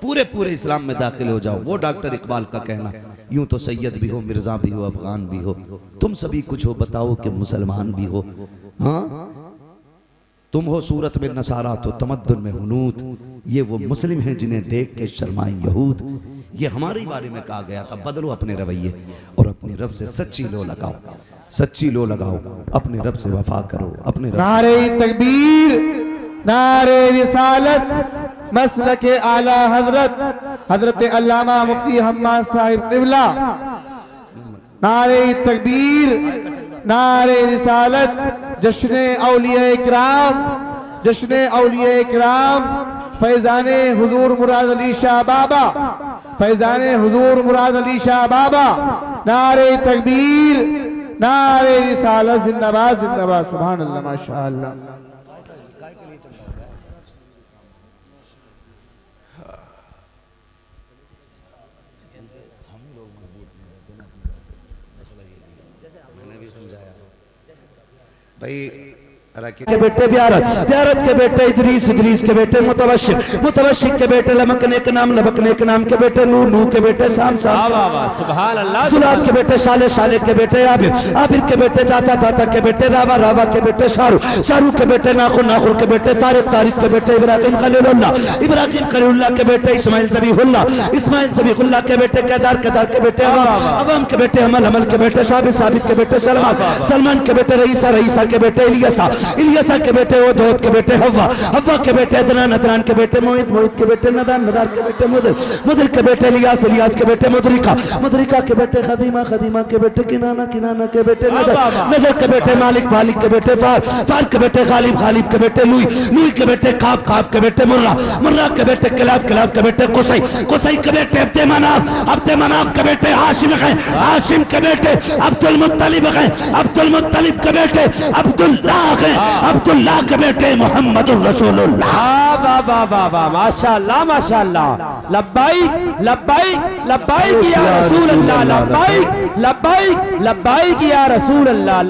पूरे पूरे इस्लाम में दाखिल हो जाओ। वो डॉक्टर इकबाल का कहना, यूं तो सैयद भी हो, मिर्जा भी हो, अफगान भी हो, तुम सभी कुछ हो, बताओ कि मुसलमान भी हो। हाँ तुम हो सूरत में नसारा तो तमद्दुन में हुनूद, ये वो मुस्लिम हैं जिन्हें देख के शर्माए यहूद। ये हमारे बारे में कहा गया था। बदलो अपने रवैये और अपने रब से सच्ची लो लगाओ, सच्ची लो लगाओ, अपने रब से वफा करो, अपने
नारे तकबीर, नारे रिसालत, मसलक आला हजरत हजरत अल्लामा मुफ्ती हम्माद साहिब क़िबला। नारे तकबीर, नारे रिसालत, जश्न औलिया इकराम, जश्न औलिया इकराम, फैजाने हुजूर मुराद अली शाह बाबा, फैजाने हुजूर मुराद अली शाह बाबा। नारे तकबीर, नारे रिसालत, जिंदाबाद जिंदाबाद, सुभान अल्लाह, माशाअल्लाह।
भाई के बेटे ब्यारत, ब्यारत के बेटे इदरीस, इदरीस के बेटे मुतवशिक, मुतवशिक के बेटे लमकने के नाम, लमकने के नाम के बेटे नूह, नूह के बेटे साम, साम
सुभान अल्लाह,
सुलात के बेटे शाले, शाले के बेटे आबिर, आबिर के बेटे दाता, दाता के बेटे रावा, रावा के बेटे शाहरुख, शाहरुख के बेटे नाखुर, नाखुर के बेटे तारिक, तारिक के बेटे इब्राहिम खलीलुल्लाह, इब्राहिम खलीलुल्लाह के बेटे इस्माइल ज़बीहुल्लाह, इस्माइल ज़बीहुल्लाह के बेटे केदार, केदार के बेटे अवाम, अवाम के बेटे हमल, हमल के बेटे साबित, साबित के बेटे सलमान, सलमान के बेटे रईसा, रईसा के बेटे इलियासा, इलियासा के बेटे ओदोद के बेटे हव्वा, हव्वा के बेटे अदनान, अदनान के बेटे मोहित, मोहित के बेटे नदान, नदान के बेटे मुदर, मुदर के बेटे इलियास, इलियास के बेटे मुदरिका, मुदरिका के बेटे खदीमा, खदीमा के बेटे किनाना, किनाना के बेटे नदर, नदर के बेटे मालिक, मालिक के बेटे फार, फार के बेटे गालिब, गालिब के बेटे लुई, लुई के बेटे काब, काब के बेटे मुर्रा, मुर्रा के बेटे किलाब, किलाब के बेटे कुसै, कुसै के बेटे अब्दे मनाफ, अब्दे मनाफ के बेटे हाशिम हैं, हाशिम के बेटे अब्दुल मुत्तलिब हैं, अब्दुल मुत्तलिब के बेटे अब्दुल्लाह हैं, अब्दुल्लाह के बेटे मोहम्मदुर रसूलुल्लाह।
वाह वाह वाह वाह, माशाअल्लाह माशाअल्लाह, लब्बाइक लब्बाइक लब्बाइक या रसूल अल्लाह, लब्बाइक लब्बाइक लब्बाइक या रसूल अल्लाह।